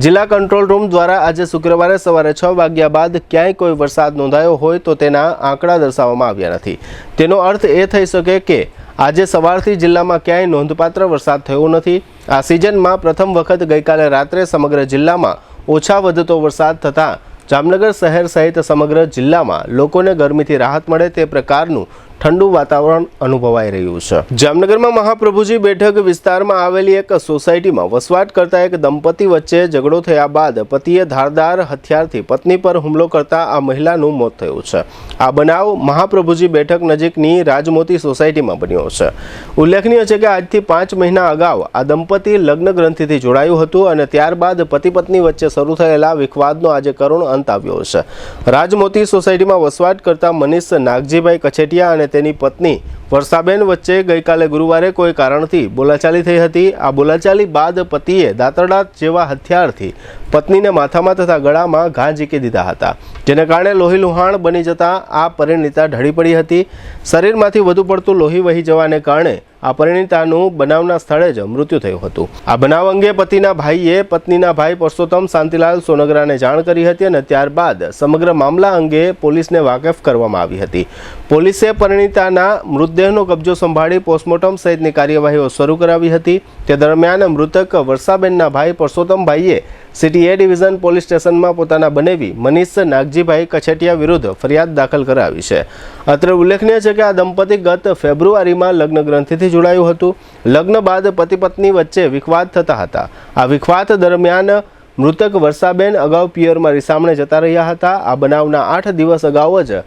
જિલ્લા કંટ્રોલ રૂમ દ્વારા આજે શુક્રવારે સવારે 6 વાગ્યા બાદ ક્યાંય કોઈ વરસાદ નોંધાયો હોય તો તેના આંકડા દર્શાવવામાં આવ્યા નથી. તેનો અર્થ એ થઈ શકે કે આજે સવારથી જિલ્લામાં ક્યાંય નોંધપાત્ર વરસાદ થયો નથી. આ સિઝનમાં પ્રથમ વખત ગઈકાલે રાત્રે સમગ્ર જિલ્લામાં ઓછા વધતો વરસાદ થતાં જામનગર શહેર સહિત સમગ્ર જિલ્લામાં લોકોને ગરમીથી રાહત મળે તે પ્રકારનું ઠંડુ વાતાવરણ અનુભવાઈ રહ્યું છે. જામનગરમાં મહાપ્રભુજી બેઠક વિસ્તારમાં આવેલી એક સોસાયટીમાં વસવાટ કરતા એક દંપતી વચ્ચે ઝઘડો થયા બાદ પતિએ ધારદાર હથિયારથી પત્ની પર હુમલો કરતા આ મહિલાનું મોત થયું છે. આ બનાવ મહાપ્રભુજી બેઠક નજીકની રાજમોતી સોસાયટીમાં બન્યો છે. ઉલ્લેખનીય છે કે આજથી 5 મહિના અગાઉ આ દંપતી લગ્ન ગ્રંથિથી જોડાયું હતું અને ત્યારબાદ પતિ પત્ની વચ્ચે શરૂ થયેલા વિખવાદનો આજે કરુણ અંત આવ્યો છે. રાજમોતી સોસાયટીમાં વસવાટ કરતા મનીષ નાગજીભાઈ કછેટિયા અને તેની પત્ની વર્ષાબેન વચ્ચે ગઈકાલે ગુરુવારે કોઈ કારણથી બોલાચાલી થઈ હતી. આ બોલાચાલી બાદ પતિએ દાતરડા જેવા હથિયારથી પત્નીને માથામાં તથા ગળામાં ઘા ઝીકી દીધા હતા, જેને કારણે લોહીલુહાણ બની જતા આ પરિણીતા ઢળી પડી હતી. શરીરમાંથી વધુ પડતું લોહી વહી જવાને કારણે આ પરિણીતાનું બનાવના સ્થળે જ મૃત્યુ થયું હતું. આ બનાવ અંગે પતિના ભાઈએ પત્નીના ભાઈ પરસોત્તમ શાંતિલાલ સોનગરાને જાણ કરી હતી અને ત્યારબાદ સમગ્ર મામલા અંગે પોલીસને વાકેફ કરવામાં આવી હતી. પોલીસે પરિણીતાના મૃતદેહનો કબજો સંભાળી પોસ્ટમોર્ટમ સહિતની કાર્યવાહીઓ શરૂ કરાવી હતી. તે દરમિયાન મૃતક વર્ષાબેનના ભાઈ પરસોત્તમભાઈએ સિટી એ ડિવિઝન પોલીસ સ્ટેશનમાં પોતાના બનેવી મનીષ નાગજીભાઈ કછેટિયા વિરુદ્ધ ફરિયાદ દાખલ કરાવી છે. અત્રે ઉલ્લેખનીય છે કે આ દંપતી ગત ફેબ્રુઆરીમાં લગ્ન ગ્રંથિથી જોડાયું હતું. લગ્ન બાદ પતિ પત્ની વચ્ચે વિખવાદ થતા હતા. આ વિખવાદ દરમિયાન મૃતક વર્ષાબેન અગાઉ પિયરમાં રીસામણે જતા રહ્યા હતા. આ બનાવના 8 દિવસ અગાઉ જ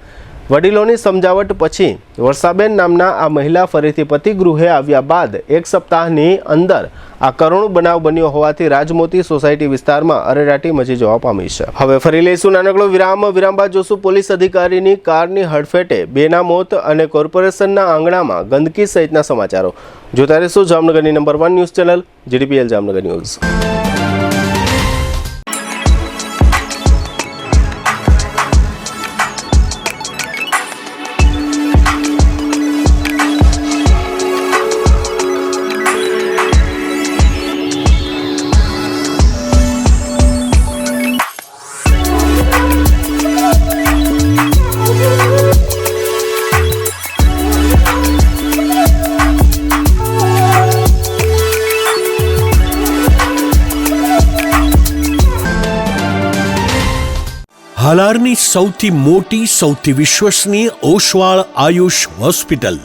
વડીલોની સમજાવટ પછી વર્ષાબેન નામના આ મહિલા ફરીથી પતિ ગૃહે આવ્યા બાદ 1 સપ્તાહની અંદર આ કરુણ બનાવ બન્યો હોવાથી રાજમોતી સોસાયટી વિસ્તારમાં અરેરાટી મચી જવા પામી છે. હવે ફરી લઈશું નાનકડો વિરામ બાદ જોશું પોલીસ અધિકારીની કારની હડફેટે 2ના મોત અને કોર્પોરેશનના આંગણામાં ગંદકી સહિતના સમાચારો. જોતા રહીશું જામનગરની number 1 news channel GDPL Jamnagar news. હાલારની સૌથી મોટી સૌથી વિશ્વસનીય ઓશવાળ આયુષ હોસ્પિટલ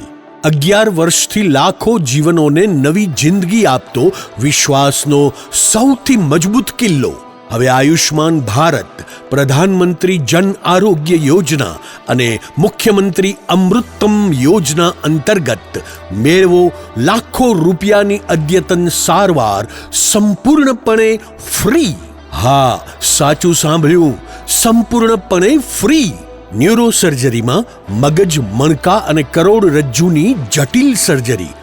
11 વર્ષથી લાખો જીવનોને નવી જિંદગી આપતો વિશ્વાસનો સૌથી મજબૂત કિલ્લો. હવે આયુષ્માન ભારત, પ્રધાનમંત્રી જન આરોગ્ય યોજના અને મુખ્યમંત્રી અમૃતમ યોજના અંતર્ગત મેળવો લાખો રૂપિયાની અદ્યતન સારવાર સંપૂર્ણપણે ફ્રી. હા, સાચું સાંભળ્યું, સંપૂર્ણપણે ફ્રી. ન્યુરો સર્જરીમાં મગજ, મણકા અને કરોડરજ્જુની જટિલ સર્જરી,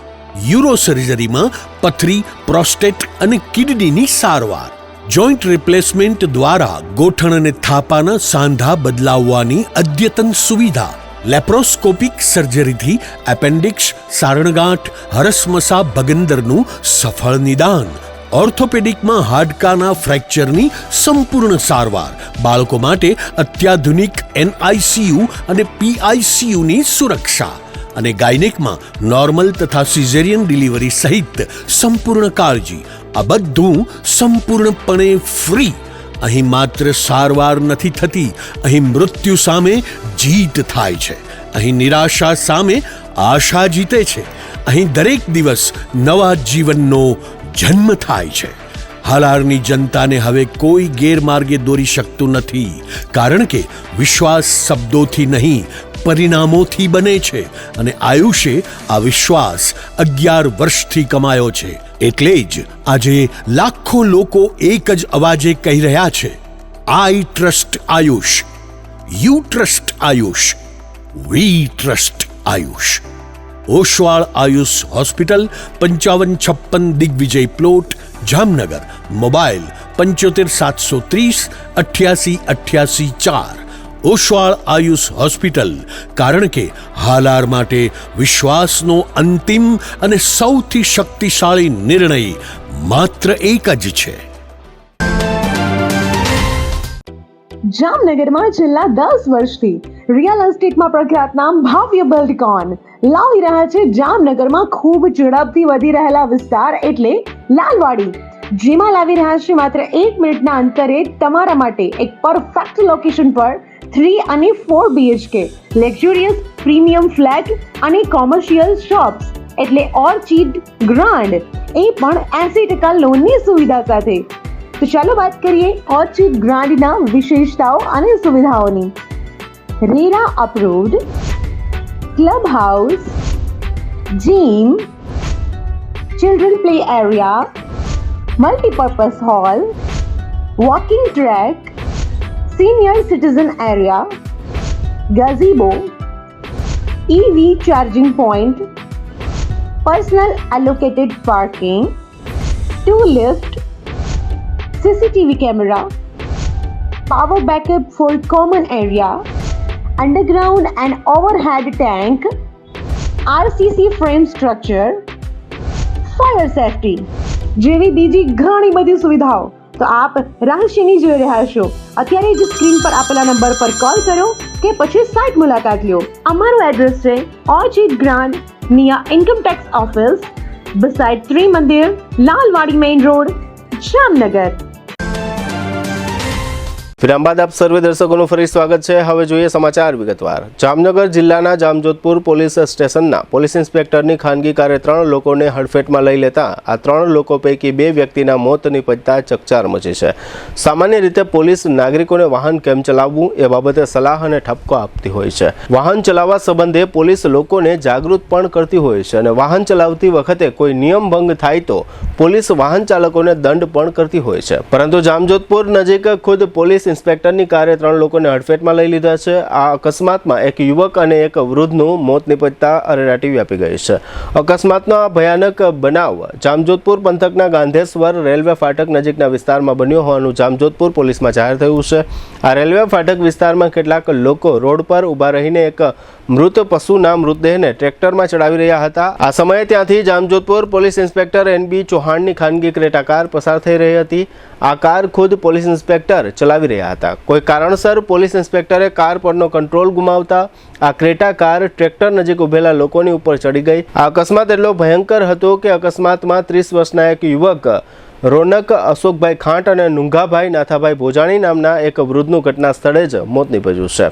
યુરો સર્જરીમાં પથરી, પ્રોસ્ટેટ અને કિડનીની સારવાર, જોઈન્ટ રિપ્લેસમેન્ટ દ્વારા ગોઠણ અને થાપાના સાંધા બદલાવવાની અદ્યતન સુવિધા, લેપ્રોસ્કોપિક સર્જરીથી એપેન્ડિક્સ, સારણગાંઠ, હરસમસા ભગંદરનું સફળ નિદાન, ઓર્થોપેડિકમાં હાડકાના ફ્રેક્ચરની સંપૂર્ણ સારવાર, બાળકો માટે અત્યાધુનિક NICU અને PICUની સુરક્ષા અને ગાયનેકમાં નોર્મલ તથા સિઝેરિયન ડિલિવરી સહિત સંપૂર્ણ કાળજી. આ બધું સંપૂર્ણપણે ફ્રી. અહીં માત્ર સારવાર નથી થતી, અહીં મૃત્યુ સામે જીત થાય છે. અહીં નિરાશા સામે આશા જીતે છે. અહીં દરેક દિવસ નવા જીવનનો જન્મ થાય છે. હાલારની જનતાને હવે કોઈ ગેરમાર્ગે દોરી શકતું નથી, કારણ કે વિશ્વાસ શબ્દોથી નહીં પરિણામોથી બને છે અને આયુષે આ વિશ્વાસ 11 વર્ષથી કમાયો છે. એટલે જ આજે લાખો લોકો એક જ અવાજે કહી રહ્યા છે, I trust Ayush, you trust Ayush, we trust Ayush. Oswal Ayush hospital, 5556 Digvijay plot, Jamnagar. Mobile 75 730 88 88 4. Oswal Ayush hospital, કારણ કે હાલાર માટે વિશ્વાસનો અંતિમ અને સૌથી શક્તિશાળી નિર્ણય માત્ર એક જ છે. જામનગરમાં છેલ્લા 10 વર્ષથી રિયલ એસ્ટેટમાં પ્રખ્યાત નામ ભવ્ય બિલ્ડકોન લાવી રહ્યા છે જામનગરમાં ખૂબ ઝડપથી વધી રહેલા વિસ્તાર એટલે લાલવાડી, જેમાં લાવી રહ્યા છે માત્ર 1 મિનિટના અંતરે તમારા માટે એક પરફેક્ટ લોકેશન પર 3 અને 4 BHK લક્ઝુરિયસ પ્રીમિયમ ફ્લેટ અને કોમર્શિયલ શોપ્સ એટલે ઓર્ચિડ ગ્રાન્ડ એ પણ 80% લોનની સુવિધા સાથે. તો ચાલો વાત કરીએ ઓર્ચિડ ગ્રાન્ડના વિશેષતાઓ અને સુવિધાઓની. RERA approved, club house, gym, children play area, multipurpose hall, walking track, senior citizen area, gazebo, EV charging point, personal allocated parking, 2 lift, CCTV camera, power backup for common area, underground and overhead tank, RCC frame structure, fire safety જેવી બીજી ઘણી બધી સુવિધાઓ તો આપ રહસ્યની જોઈ રહ્યા છો. અત્યારે જ સ્ક્રીન પર આપેલા નંબર પર કોલ કરો કે પછી સાઇટ મુલાકાત લો. અમારું એડ્રેસ છે Orchid Grand near income tax office beside Trimandir, Lalwadi main road, Jamnagar. વિરામ બાદ આપ સર્વે દર્શકોનું ફરી સ્વાગત છે. હવે જોઈએ સમાચાર વિગતવાર. જામનગર જિલ્લાના જામજોધપુર પોલીસ સ્ટેશનના પોલીસ ઇન્સ્પેક્ટરની ખાનગી કારે 3 લોકોને હડફેટમાં લઈ લેતા આ 3 લોકો પૈકી 2 વ્યક્તિના મોત નિપજતા ચકચાર મચી છે. સામાન્ય રીતે પોલીસ નાગરિકોને વાહન કેમ ચલાવવું એ બાબતે સલાહ અને ઠપકો આપતી હોય છે. વાહન ચલાવવા સંબંધે પોલીસ લોકોને જાગૃત પણ કરતી હોય છે અને વાહન ચલાવતી વખતે કોઈ નિયમ ભંગ થાય તો પોલીસ વાહન ચાલકોને દંડ પણ કરતી હોય છે. પરંતુ જામજોધપુર નજીક ખુદ પોલીસ ઇન્સ્પેક્ટરની કારે 3 લોકોને હડફેટમાં લઈ લીધા છે. આ અકસ્માતમાં એક યુવક અને એક વૃદ્ધનું મોત નિપજતા અરેરાટી વ્યાપી ગઈ છે. અકસ્માતનો આ ભયાનક બનાવ જામજોધપુર પંથકના ગાંધેશ્વર રેલવે ફાટક નજીકના વિસ્તારમાં બન્યો હોવાનું જામજોધપુર પોલીસમાં જાહેર થયું છે. આ રેલવે ફાટક વિસ્તારમાં કેટલાક લોકો રોડ પર ઊભા રહીને એક મૃત પશુના મૃતદેહને ટ્રેક્ટરમાં ચડાવી રહ્યા હતા. આ સમયે ત્યાંથી જામજોધપુર પોલીસ ઇન્સ્પેક્ટર NB ચૌહાણની ખાનગી ક્રેટા કાર પસાર થઈ રહી હતી. આ કાર ખુદ પોલીસ ઇન્સ્પેક્ટર ચલાવી રહ્યા હતા. કોઈ કારણસર પોલીસ ઇન્સ્પેક્ટરે કાર પરનો કંટ્રોલ ગુમાવતા આ ક્રેટા કાર ટ્રેક્ટર નજીક ઉભેલા લોકોની ઉપર ચડી ગઈ. આ અકસ્માત એટલો ભયંકર હતો કે અકસ્માતમાં 30 વર્ષના એક યુવક રોનક અશોકભાઈ ખાંટ અને નુંઘાભાઈ નાથાભાઈ ભોજાણી નામના એક વૃદ્ધનું ઘટના સ્થળે જ મોત નીપજ્યું છે.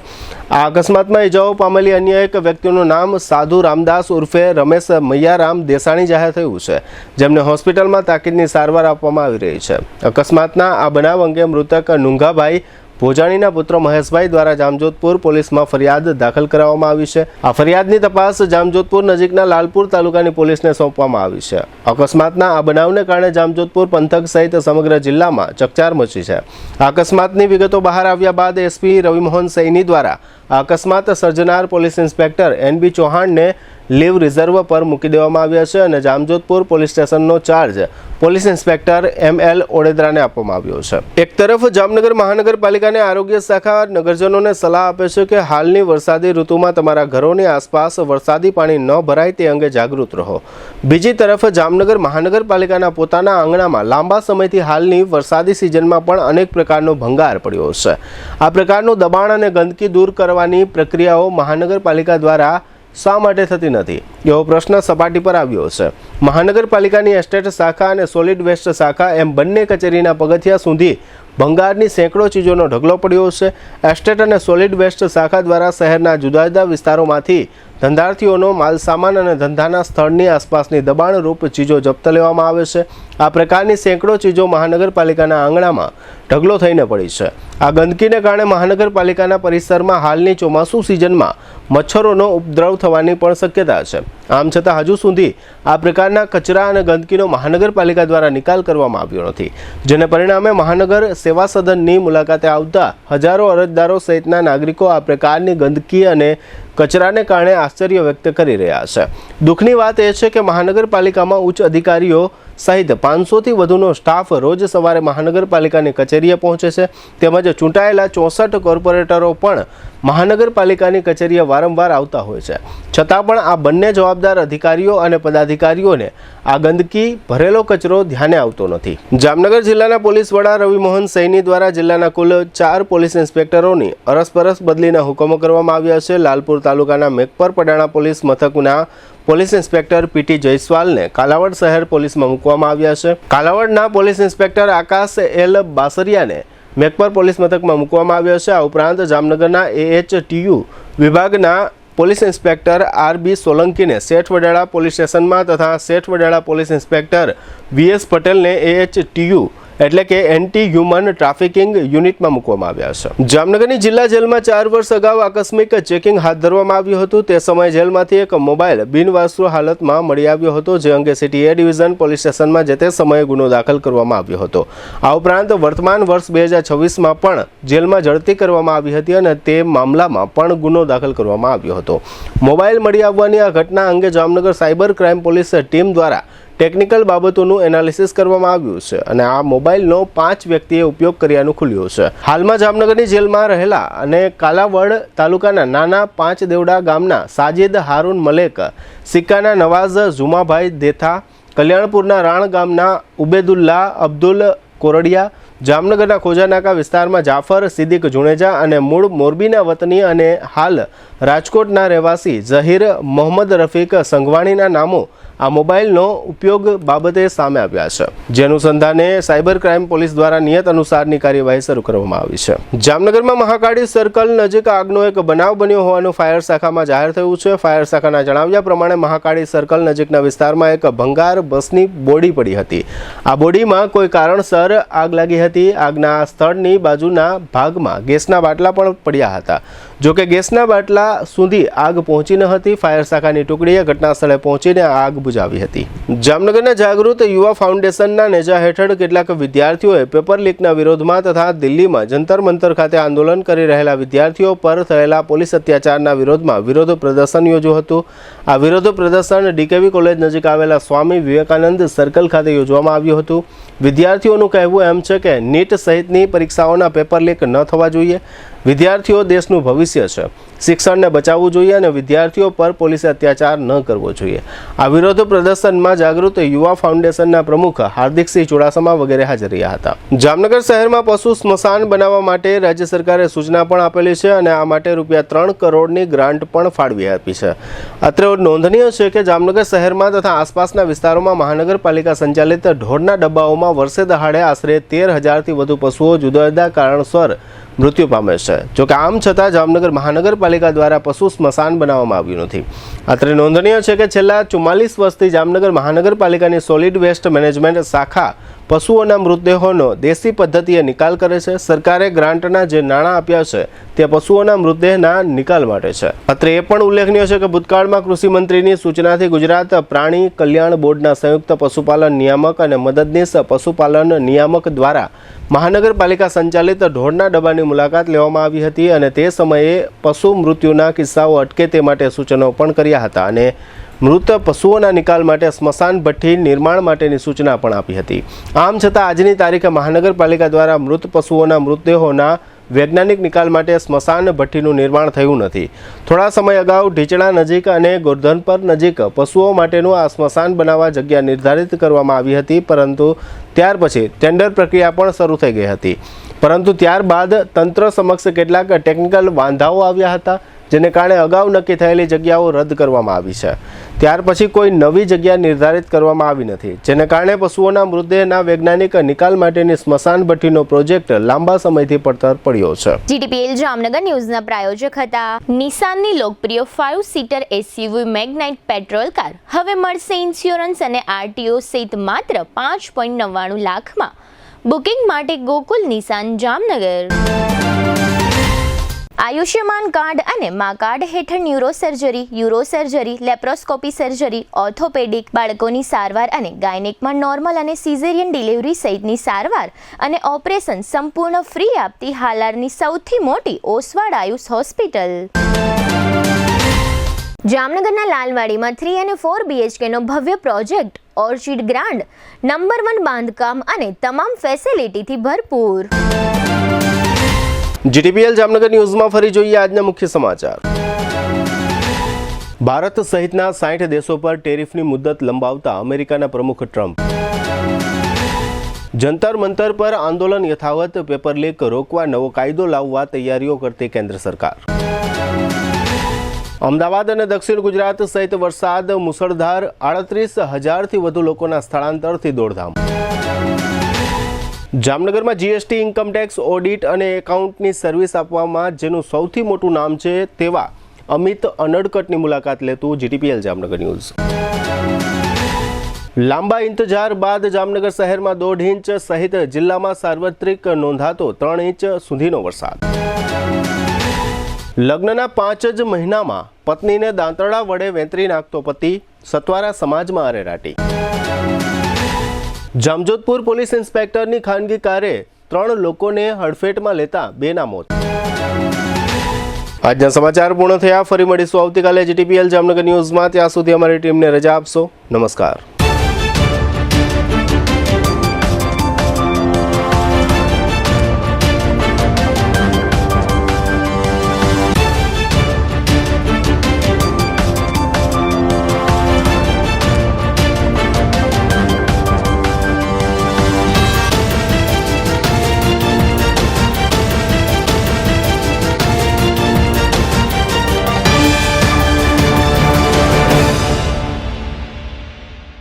આ અકસ્માતમાં ઇજાઓ પામેલી અન્ય એક વ્યક્તિનું નામ સાધુ રામદાસ ઉર્ફે રમેશ મૈયારામ દેસાણી જાહેર થયું છે, જેમને હોસ્પિટલમાં તાકીદની સારવાર આપવામાં આવી રહી છે. અકસ્માતના આ બનાવ અંગે મૃતક નુંઘાભાઈ ભોજાણીના પુત્ર મહેશભાઈ દ્વારા જામજોધપુર પોલીસમાં ફરિયાદ દાખલ કરાવવામાં આવી છે. આ ફરિયાદની તપાસ જામજોધપુર નજીકના લાલપુર તાલુકાની પોલીસને સોંપવામાં આવી છે. અકસ્માતના આ બનાવને કારણે જામજોધપુર પંથક સહિત સમગ્ર જિલ્લામાં ચકચાર મચી છે. આ અકસ્માતની વિગતો બહાર આવ્યા બાદ SP રવિમોહન સૈની દ્વારા આ અકસ્માત સર્જનાર પોલીસ ઇન્સ્પેક્ટર NB ચૌહાણને લીવ રિઝર્વ પર મૂકી દેવામાં આવ્યા છે અને જામજોધપુર પોલીસ સ્ટેશનનો ચાર્જ પોલીસ ઇન્સ્પેક્ટર ML ઓડેદરાને આપવામાં આવ્યો છે. એક તરફ જામનગર મહાનગરપાલિકાની આરોગ્ય શાખા નગરજનોને સલાહ આપે છે કે હાલની વરસાદી ઋતુમાં તમારા ઘરોની આસપાસ વરસાદી પાણી ન ભરાય તે અંગે જાગૃત રહો. બીજી તરફ જામનગર મહાનગરપાલિકાના પોતાના આંગણામાં લાંબા સમયથી હાલની વરસાદી સિઝનમાં પણ અનેક પ્રકારનો ભંગાર પડ્યો છે. આ પ્રકારનું દબાણ અને ગંદકી દૂર કરવાની પ્રક્રિયાઓ મહાનગરપાલિકા દ્વારા શા માટે થતી નથી એવો પ્રશ્ન સપાટી પર આવ્યો છે. મહાનગરપાલિકાની એસ્ટેટ શાખા અને સોલિડ વેસ્ટ શાખા એમ બંને કચેરીના પગથિયા સુધી ભંગારની સેંકડો ચીજોનો ઢગલો પડ્યો છે. એસ્ટેટ અને સોલિડ વેસ્ટ શાખા દ્વારા શહેરના જુદા જુદા વિસ્તારોમાંથી ધંધાર્થીઓનો માલસામાન અને ધંધાના સ્થળની આસપાસની દબાણરૂપ ચીજો જપ્ત લેવામાં આવે છે. આ પ્રકારની સેંકડો ચીજો મહાનગરપાલિકાના આંગણામાં ઢગલો થઈને પડી છે. આ ગંદકીને કારણે મહાનગરપાલિકાના પરિસરમાં હાલની ચોમાસુ સિઝનમાં મચ્છરોનો ઉપદ્રવ થવાની પણ શક્યતા છે. આમ છતાં હજુ સુધી આ પ્રકારના કચરા અને ગંદકીનો મહાનગરપાલિકા દ્વારા નિકાલ કરવામાં આવ્યો નથી, જેને પરિણામે મહાનગર સેવા સદનની મુલાકાતે આવતા હજારો અરજદારો સહિતના નાગરિકો આ પ્રકારની ગંદકી અને કચરાને કારણે આશ્ચર્ય વ્યક્ત કરી રહ્યા છે. દુઃખની વાત એ છે કે મહાનગરપાલિકામાં ઉચ્ચ અધિકારીઓ સહિત 500થી વધુનો સ્ટાફ રોજ સવારે મહાનગરપાલિકાની કચેરીએ પહોંચે છે. તેમજ ચૂંટાયેલા 64 કોર્પોરેટરો પણ મહાનગરપાલિકાની કચેરીએ વારંવાર આવતા હોય છે. છતાં પણ આ બંને જવાબદાર અધિકારીઓ અને પદાધિકારીઓને આ ગંદકી ભરેલો કચરો ધ્યાને આવતો નથી. જામનગર જિલ્લાના પોલીસ વડા રવિમોહન સૈની દ્વારા જિલ્લાના કુલ 4 પોલીસ ઇન્સ્પેક્ટરોની અરસપરસ બદલીના હુકમો કરવામાં આવ્યા છે. લાલપુર તાલુકાના મેઘપર પડાણા પોલીસ મથકના પોલીસ ઇન્સ્પેક્ટર PT જયસ્વાલને કાલાવડ શહેર પોલીસમાં મૂકવામાં આવ્યા છે. કાલાવડના પોલીસ ઇન્સ્પેક્ટર આકાશ L બાસરિયાને મેઘપર પોલીસ મથકમાં મૂકવામાં આવ્યા છે. આ ઉપરાંત જામનગરના AHTU વિભાગના પોલીસ ઇન્સ્પેક્ટર આર.બી. સોલંકીને શેઠ વડાળા પોલીસ સ્ટેશનમાં તથા શેઠ વડાળા પોલીસ ઇન્સ્પેક્ટર વી.એસ. પટેલને AHTU એટલે કે એન્ટી હ્યુમન ટ્રાફિકિંગ યુનિટમાં મૂકવામાં આવ્યા છે. જામનગરની જિલ્લા જેલમાં 4 વર્ષ અગાઉ આકસ્મિક ચેકિંગ હાથ ધરવામાં આવ્યું હતું. તે સમયે જેલમાંથી એક મોબાઈલ બિનવારસુ હાલતમાં મળી આવ્યો હતો, જે અંગે સિટી A ડિવિઝન પોલીસ સ્ટેશનમાં જે તે સમયે ગુનો દાખલ કરવામાં આવ્યો હતો. આ ઉપરાંત વર્તમાન વર્ષ 2026માં પણ જેલમાં ઝડપી કરવામાં આવી હતી અને તે મામલામાં પણ ગુનો દાખલ કરવામાં આવ્યો હતો. મોબાઈલ મળી આવવાની આ ઘટના અંગે Jamnagar cyber crime police team દ્વારા ટેકનિકલ બાબતોનું એનાલિસિસ કરવામાં આવ્યું છે અને આ મોબાઈલનો 5 વ્યક્તિએ ઉપયોગ કર્યાનું ખુલ્યું છે. હાલમાં જામનગરની જેલમાં રહેલા અને કાલાવડ તાલુકાના નાના 5 દેવડા ગામના સાજિદ હારૂન મલેક, સિક્કાના નવાઝ ઝુમાભાઈ દેથા, કલ્યાણપુરના રાણ ગામના ઉબેદુલ્લા અબ્દુલ કોરડિયા, જામનગરના ખોજાનાકા વિસ્તારમાં જાફર સિદ્દીક જુણેજા અને મૂળ મોરબીના વતની અને હાલ રાજકોટના રહેવાસી ઝહીર મોહમ્મદ રફીક સંઘવાણીના નામો આ મોબાઈલનો ઉપયોગ બાબતે સામે આવ્યા છે. જે અનુસંધાને સાયબર ક્રાઇમ પોલીસ દ્વારા નિયત અનુસારની કાર્યવાહી શરૂ કરવામાં આવી છે. જામનગરમાં મહાકાળી સર્કલ નજીક આગનો એક બનાવ બન્યો હોવાનું ફાયર શાખામાં જાહેર થયું છે. ફાયર શાખાના જણાવ્યા પ્રમાણે મહાકાળી સર્કલ નજીકના વિસ્તારમાં એક ભંગાર બસની બોડી પડી હતી. આ બોડીમાં કોઈ કારણસર આગ લાગી હતી. આગના સ્થળની બાજુના ભાગમાં ગેસના બાટલા પણ પડ્યા હતા. જોકે ગેસના બાટલા સુધી આગ પહોંચી ન હતી. ફાયર શાખાની ટુકડીએ ઘટના સ્થળે પહોંચીને આગ બુઝાવી હતી. જામનગરના જાગૃત યુવા ફાઉન્ડેશનના નેજા હેઠળ કેટલાક વિદ્યાર્થીઓએ પેપર લીકના વિરોધમાં તથા દિલ્હીમાં જંતર મંતર ખાતે આંદોલન કરી રહેલા વિદ્યાર્થીઓ પર થયેલા પોલીસ અત્યાચારના વિરોધમાં વિરોધ પ્રદર્શન યોજ્યું હતું. આ વિરોધ પ્રદર્શન DKV કોલેજ નજીક આવેલા સ્વામી વિવેકાનંદ સર્કલ ખાતે યોજવામાં આવ્યું હતું. વિદ્યાર્થીઓનું કહેવું એમ છે કે નીટ સહિતની પરીક્ષાઓના પેપર લીક ન થવા જોઈએ. વિદ્યાર્થીઓ દેશનું ભવિષ્ય છે. શિક્ષણને બચાવવું જોઈએ અને વિદ્યાર્થીઓ પર પોલીસે અત્યાચાર ન કરવો જોઈએ. આ વિરોધ પ્રદર્શનમાં જાગૃત યુવા ફાઉન્ડેશનના પ્રમુખ હાર્દિકસિંહ ચુડાસમા વગેરે હાજર રહ્યા હતા. જામનગર શહેરમાં પશુ સ્મશાન બનાવવા માટે રાજ્ય સરકારે સૂચના પણ આપેલી છે અને આ માટે ₹3 કરોડની ગ્રાન્ટ પણ ફાળવી આપી છે. અત્રે નોંધનીય છે કે જામનગર શહેરમાં તથા આસપાસના વિસ્તારોમાં મહાનગરપાલિકા સંચાલિત ઢોરના ડબ્બાઓમાં વર્ષે દહાડે આશરે 13,000થી વધુ પશુઓ જુદા જુદા કારણસર મૃત્યુ પામે છે. જોકે આમ છતાં જામનગર મહાનગરપાલિકા દ્વારા પશુ સ્મશાન બનાવવામાં આવ્યું નથી. અત્રે નોંધનીય છે કે છેલ્લા 44 વર્ષથી જામનગર મહાનગરપાલિકાની સોલિડ વેસ્ટ મેનેજમેન્ટ શાખા પશુઓના મૃતદેહોનો દેશી પદ્ધતિએ નિકાલ કરે છે. સરકારે ગ્રાન્ટના જે નાણાં આપ્યા છે તે પશુઓના મૃતદેહના નિકાલ માટે છે. અત્રે એ પણ ઉલ્લેખનીય છે કે ભૂતકાળમાં કૃષિ મંત્રીની સૂચનાથી ગુજરાત પ્રાણી કલ્યાણ બોર્ડના સંયુક્ત પશુપાલન નિયામક અને મદદનીશ પશુપાલન નિયામક દ્વારા મહાનગરપાલિકા સંચાલિત ઢોરના ડબ્બાની મુલાકાત લેવામાં આવી હતી અને તે સમયે પશુ મૃત્યુના કિસ્સાઓ અટકે તે માટે સૂચનો પણ કર્યા હતા અને મૃત પશુઓના નિકાલ માટે સ્મશાન ભઠ્ઠી નિર્માણ માટેની સૂચના પણ આપી હતી. આમ છતાં આજની તારીખે મહાનગરપાલિકા દ્વારા મૃત પશુઓના મૃતદેહોના વૈજ્ઞાનિક નિકાલ માટે સ્મશાન ભઠ્ઠીનું નિર્માણ થયું નથી. થોડા સમય અગાઉ ઢીચણા નજીક અને ગોરધનપર નજીક પશુઓ માટેનું આ સ્મશાન બનાવવા જગ્યા નિર્ધારિત કરવામાં આવી હતી, પરંતુ ત્યાર પછી ટેન્ડર પ્રક્રિયા પણ શરૂ થઈ ગઈ હતી. પરંતુ ત્યારબાદ તંત્ર સમક્ષ કેટલાક ટેકનિકલ વાંધાઓ આવ્યા હતા, જેને કારણે અગાઉ નક્કી થયેલી જગ્યાઓ રદ કરવામાં આવી છે. ત્યાર પછી કોઈ નવી જગ્યા નિર્ધારિત કરવામાં આવી નથી, જેને કારણે પશુઓના મૃતદેહના વૈજ્ઞાનિક નિકાલ માટેની સ્મશાન ભઠ્ઠીનો પ્રોજેક્ટ લાંબા સમયથી પડતર પડ્યો છે. GTPL જામનગર ન્યૂઝના પ્રાયોજક હતા. નિસાનની લોકપ્રિય 5 સીટર SUV મેગ્નાઇટ પેટ્રોલ કાર હવે મળશે ઇન્સ્યોરન્સ અને RTO સહિત માત્ર 5.99 લાખમાં. બુકિંગ માટે ગોકુલ નિસાન જામનગર. આયુષ્યમાન કાર્ડ અને મા કાર્ડ હેઠળ ન્યુરોસર્જરી, યુરોસર્જરી, લેપ્રોસ્કોપી સર્જરી, ઓર્થોપેડિક, બાળકોની સારવાર અને ગાયનેકમાં નોર્મલ અને સિઝેરિયન ડિલિવરી સહિતની સારવાર અને ઓપરેશન સંપૂર્ણ ફ્રી આપતી હાલારની સૌથી મોટી ઓસવાડ આયુષ હોસ્પિટલ. જામનગરના લાલવાડીમાં 3 અને 4 BHK નો ભવ્ય પ્રોજેક્ટ ઓર્ચિડ ગ્રાન્ડ નંબર 1 બાંધકામ અને તમામ ફેસિલિટીથી ભરપૂર. GTPL જામનગર ન્યૂઝમાં ફરી જોઈએ આજના મુખ્ય સમાચાર. ભારત સહિતના 60 દેશો પર ટેરિફની મુદ્દત લંબાવતા અમેરિકાના પ્રમુખ ટ્રમ્પ. જંતર મંતર પર આંદોલન યથાવત, પેપર લીક રોકવા નવો કાયદો લાવવા તૈયારીઓ કરતી કેન્દ્ર સરકાર. અમદાવાદ અને દક્ષિણ ગુજરાત સહિત વરસાદ, મુસળધાર, 38,000થી વધુ લોકોના સ્થળાંતરથી દોડધામ. જામનગરમાં GST, ઇન્કમટેક્સ, ઓડિટ અને એકાઉન્ટની સર્વિસ આપવામાં જેનું સૌથી મોટું નામ છે તેવા અમિત અનડકટની મુલાકાત લેતું GTPL જામનગર ન્યૂઝ. લાંબા ઇંતજાર બાદ જામનગર શહેરમાં 1.5 ઇંચ સહિત જિલ્લામાં સાર્વત્રિક નોંધાતો 3 ઇંચ સુધીનો વરસાદ. લગ્નના 5 જ મહિનામાં પત્નીને દાંતરડા વડે વેંતરી નાખતો પતિ, સતવારા સમાજમાં અરેરાટી. જામજોધપુર પોલીસ ઇન્સ્પેક્ટરની ખાનગી કારે 3 લોકોને હડફેટમાં લેતા 2ના મોત. આજના સમાચાર પૂર્ણ થયા. ફરી મળીશું આવતીકાલે GTPL જામનગર ન્યૂઝમાં. ત્યાં સુધી અમારી ટીમને રજા આપશો. નમસ્કાર.